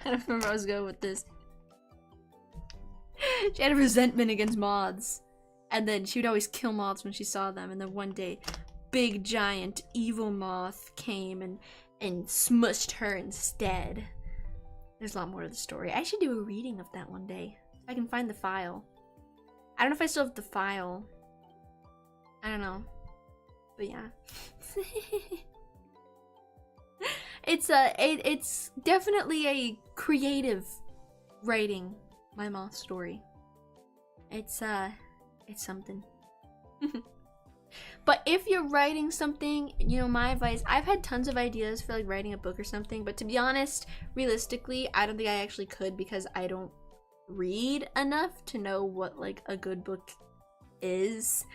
I don't remember where I was going with this. She had a resentment against moths. And then she would always kill moths when she saw them. And then one day, big, giant, evil moth came and smushed her instead. There's a lot more to the story. I should do a reading of that one day. If I can find the file. I don't know if I still have the file. I don't know. But yeah. It's definitely a creative writing my moth story. It's something. But if you're writing something, you know, my advice, I've had tons of ideas for like writing a book or something, but to be honest, realistically, I don't think I actually could because I don't read enough to know what like a good book is.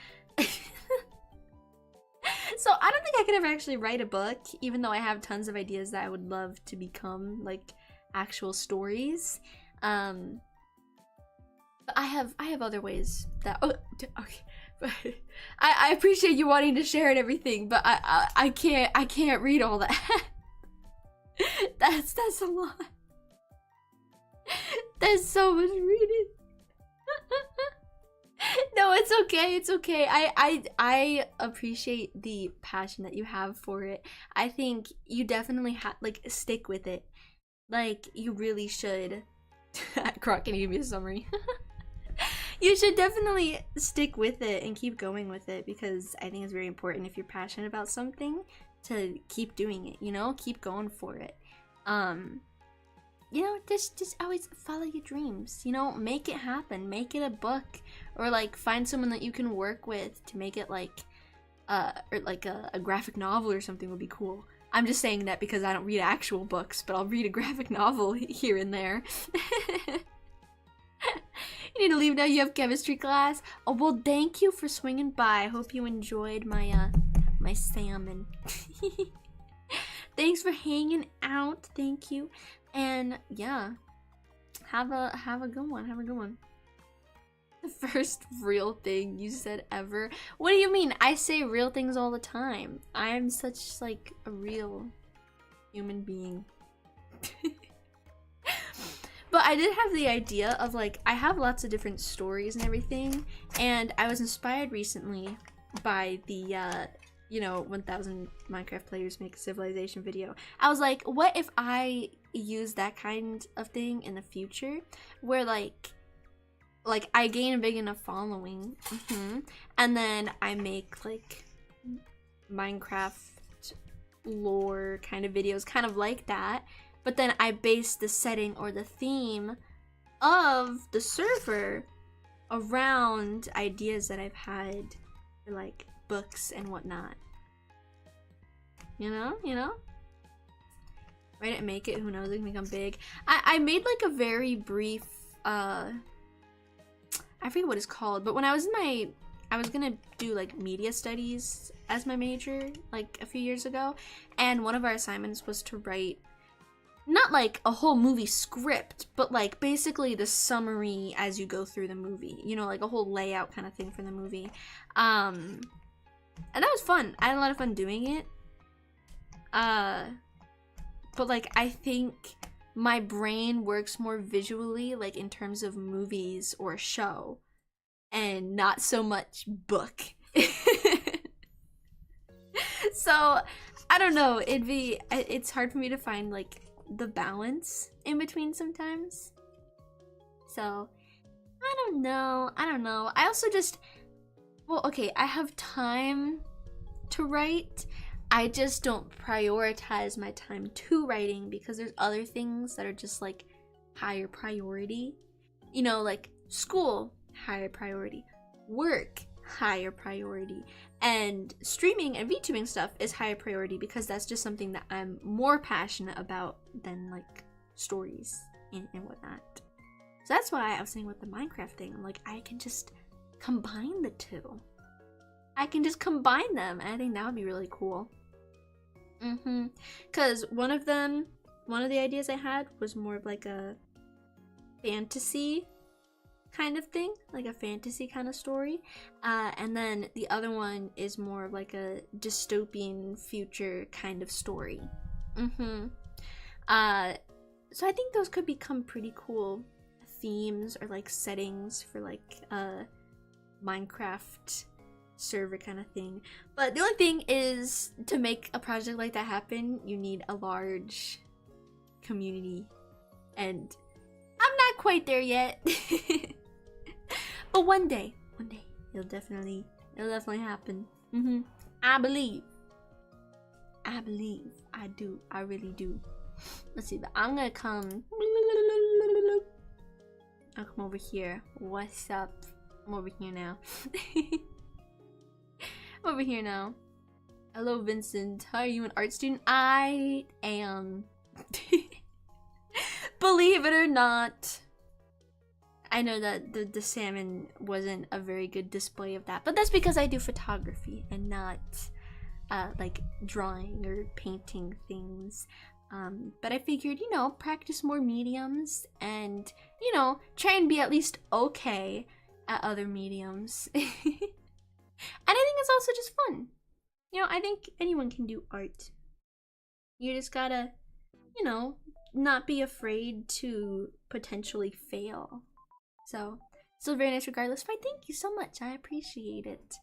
So I don't think I could ever actually write a book, even though I have tons of ideas that I would love to become like actual stories. But I have other ways that okay. I appreciate you wanting to share and everything, but I can't read all that. That's a lot. There's so much reading. No, it's okay. It's okay. I appreciate the passion that you have for it. I think you definitely have like stick with it. Like you really should. Croc, can you give me a summary? You should definitely stick with it and keep going with it, because I think it's very important if you're passionate about something to keep doing it, you know? Keep going for it. You know, just always follow your dreams, you know? Make it happen. Make it a book, or like find someone that you can work with to make it like or like a graphic novel or something would be cool. I'm just saying that because I don't read actual books, but I'll read a graphic novel here and there. You need to leave now, you have chemistry class. Oh, well, thank you for swinging by. I hope you enjoyed my my salmon. Thanks for hanging out. Thank you. And yeah, have a good one. Have a good one. The first real thing you said ever. What do you mean? I say real things all the time. I'm such like a real human being. But I did have the idea of like, I have lots of different stories and everything, and I was inspired recently by the you know, 1000 Minecraft players make a civilization video. I was like, what if I use that kind of thing in the future, where like I gain a big enough following, and then I make like Minecraft lore kind of videos, kind of like that, but then I base the setting or the theme of the server around ideas that I've had for like books and whatnot. You know? Write it and make it, who knows, it can become big. I made like a very brief, I forget what it's called, but when I was gonna do like media studies as my major like a few years ago, and one of our assignments was to write not like a whole movie script, but like basically the summary as you go through the movie, you know, like a whole layout kind of thing for the movie. And that was fun. I had a lot of fun doing it. But like I think my brain works more visually, like in terms of movies or a show, and not so much book. So I don't know, it's hard for me to find like the balance in between sometimes. So I don't know. I also just, well, okay, I have time to write. I just don't prioritize my time to writing because there's other things that are just like higher priority. You know, like school, higher priority. Work, higher priority. And streaming and VTubing stuff is higher priority because that's just something that I'm more passionate about than like stories and whatnot. So that's why I was saying with the Minecraft thing, I'm like, I can just combine the two. I can just combine them, and I think that would be really cool. Because one of the ideas I had was more of like a fantasy kind of thing, like a fantasy kind of story, and then the other one is more of like a dystopian future kind of story. So I think those could become pretty cool themes or like settings for like Minecraft server kind of thing. But the only thing is, to make a project like that happen, you need a large community, and I'm not quite there yet. But one day it'll definitely happen. I believe I do, I really do. Let's see, but I'm gonna come, I'll come over here. What's up? I'm over here now. Over here now. Hello, Vincent. Are you an art student? I am. Believe it or not. I know that the salmon wasn't a very good display of that, but that's because I do photography and not like drawing or painting things. But I figured, you know, practice more mediums and, you know, try and be at least okay at other mediums. And I think it's also just fun. You know, I think anyone can do art. You just gotta, you know, not be afraid to potentially fail. So, still very nice regardless, but thank you so much. I appreciate it.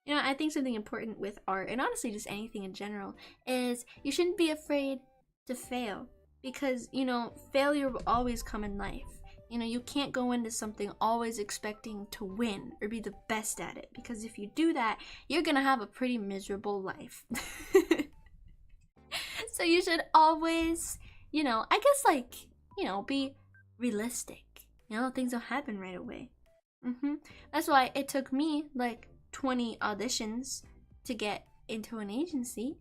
You know, I think something important with art, and honestly just anything in general, is you shouldn't be afraid to fail. Because, you know, failure will always come in life. You know, you can't go into something always expecting to win or be the best at it. Because if you do that, you're gonna have a pretty miserable life. So you should always, you know, I guess like, you know, be realistic. You know, things don't happen right away. That's why it took me like 20 auditions to get into an agency.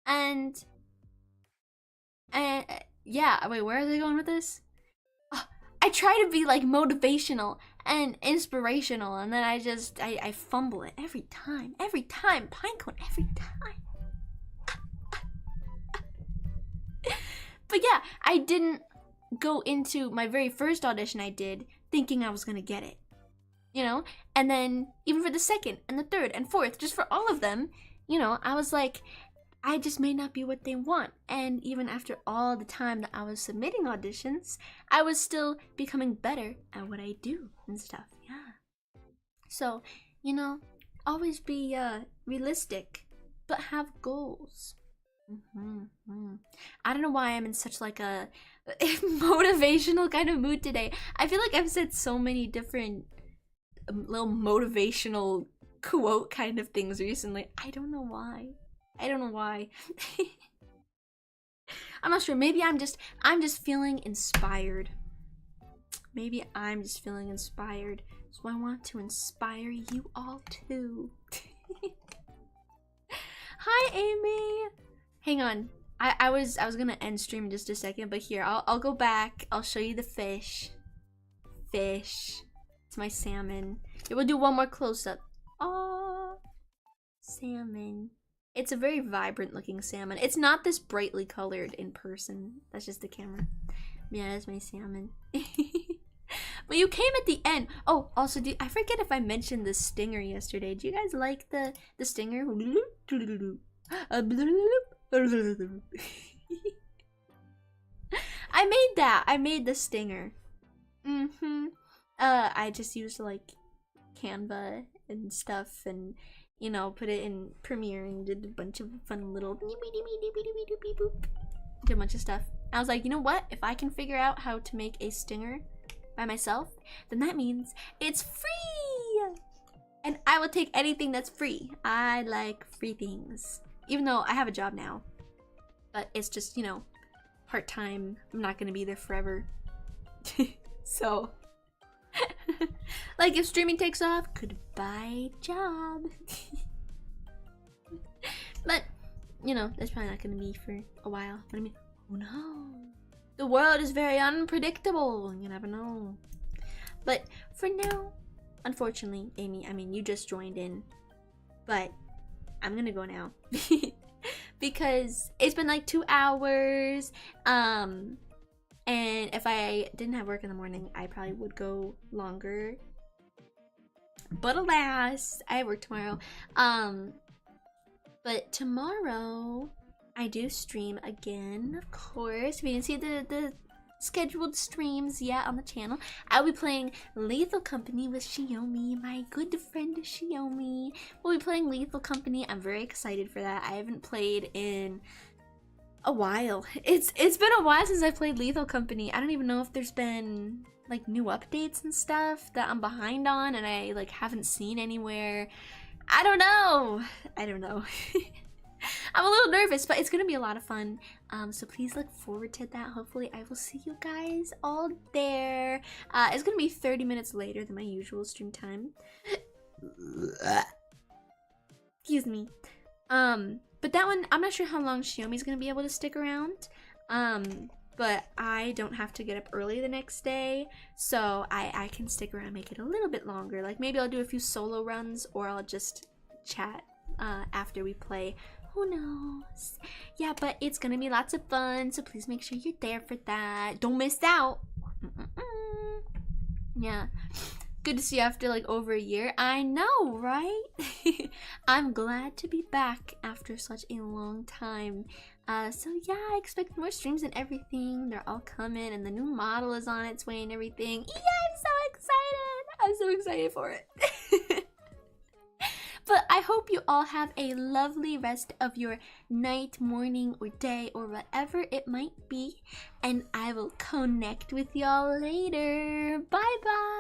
And yeah, wait, where are they going with this? Oh, I try to be like motivational and inspirational, and then I fumble it every time, Pinecone, every time. But yeah, I didn't go into my very first audition I did thinking I was gonna get it, you know? And then even for the second and the third and fourth, just for all of them, you know, I was like, I just may not be what they want. And even after all the time that I was submitting auditions, I was still becoming better at what I do and stuff. Yeah. So, you know, always be realistic, but have goals. I don't know why I'm in such like a motivational kind of mood today. I feel like I've said so many different little motivational quote kind of things recently. I don't know why. I'm not sure. Maybe I'm just feeling inspired. Maybe I'm just feeling inspired. So I want to inspire you all too. Hi, Amy. Hang on. I was gonna end stream in just a second, but here I'll go back. I'll show you the fish. Fish. It's my salmon. Yeah, we'll do one more close up. Oh, salmon. It's a very vibrant looking salmon. It's not this brightly colored in person. That's just the camera. Yeah, that's my salmon. But you came at the end. Oh, also, I forget if I mentioned the stinger yesterday. Do you guys like the stinger? I made that. I made the stinger. I just used like Canva and stuff, and you know, put it in Premiere and did a bunch of fun little did a bunch of stuff. I was like, you know what? If I can figure out how to make a stinger by myself, then that means it's free! And I will take anything that's free. I like free things. Even though I have a job now. But it's just, you know, part-time. I'm not gonna be there forever. So, like if streaming takes off, goodbye job. But, you know, that's probably not gonna be for a while. But I mean, who knows? The world is very unpredictable. You never know. But for now, unfortunately, Amy, I mean, you just joined in. But I'm gonna go now. Because it's been like 2 hours. And if I didn't have work in the morning, I probably would go longer. But alas, I have work tomorrow. But tomorrow I do stream again, of course. If you didn't see the scheduled streams yet on the channel, I'll be playing Lethal Company with Shiomi, my good friend Shiomi. We'll be playing Lethal Company. I'm very excited for that. I haven't played in a while. It's been a while since I played Lethal Company. I don't even know if there's been like new updates and stuff that I'm behind on and I like haven't seen anywhere. I don't know. I'm a little nervous, but it's gonna be a lot of fun. So please look forward to that. Hopefully I will see you guys all there. It's gonna be 30 minutes later than my usual stream time. Excuse me. But that one, I'm not sure how long Shiomi's gonna be able to stick around. But I don't have to get up early the next day, so I can stick around and make it a little bit longer. Like maybe I'll do a few solo runs, or I'll just chat after we play. Who knows? Yeah, but it's gonna be lots of fun, so please make sure you're there for that. Don't miss out. Yeah. Good to see you after like over a year. I know, right? I'm glad to be back after such a long time. So yeah, I expect more streams and everything. They're all coming, and the new model is on its way and everything. Yeah, I'm so excited. I'm so excited for it. But I hope you all have a lovely rest of your night, morning, or day, or whatever it might be. And I will connect with y'all later. Bye-bye.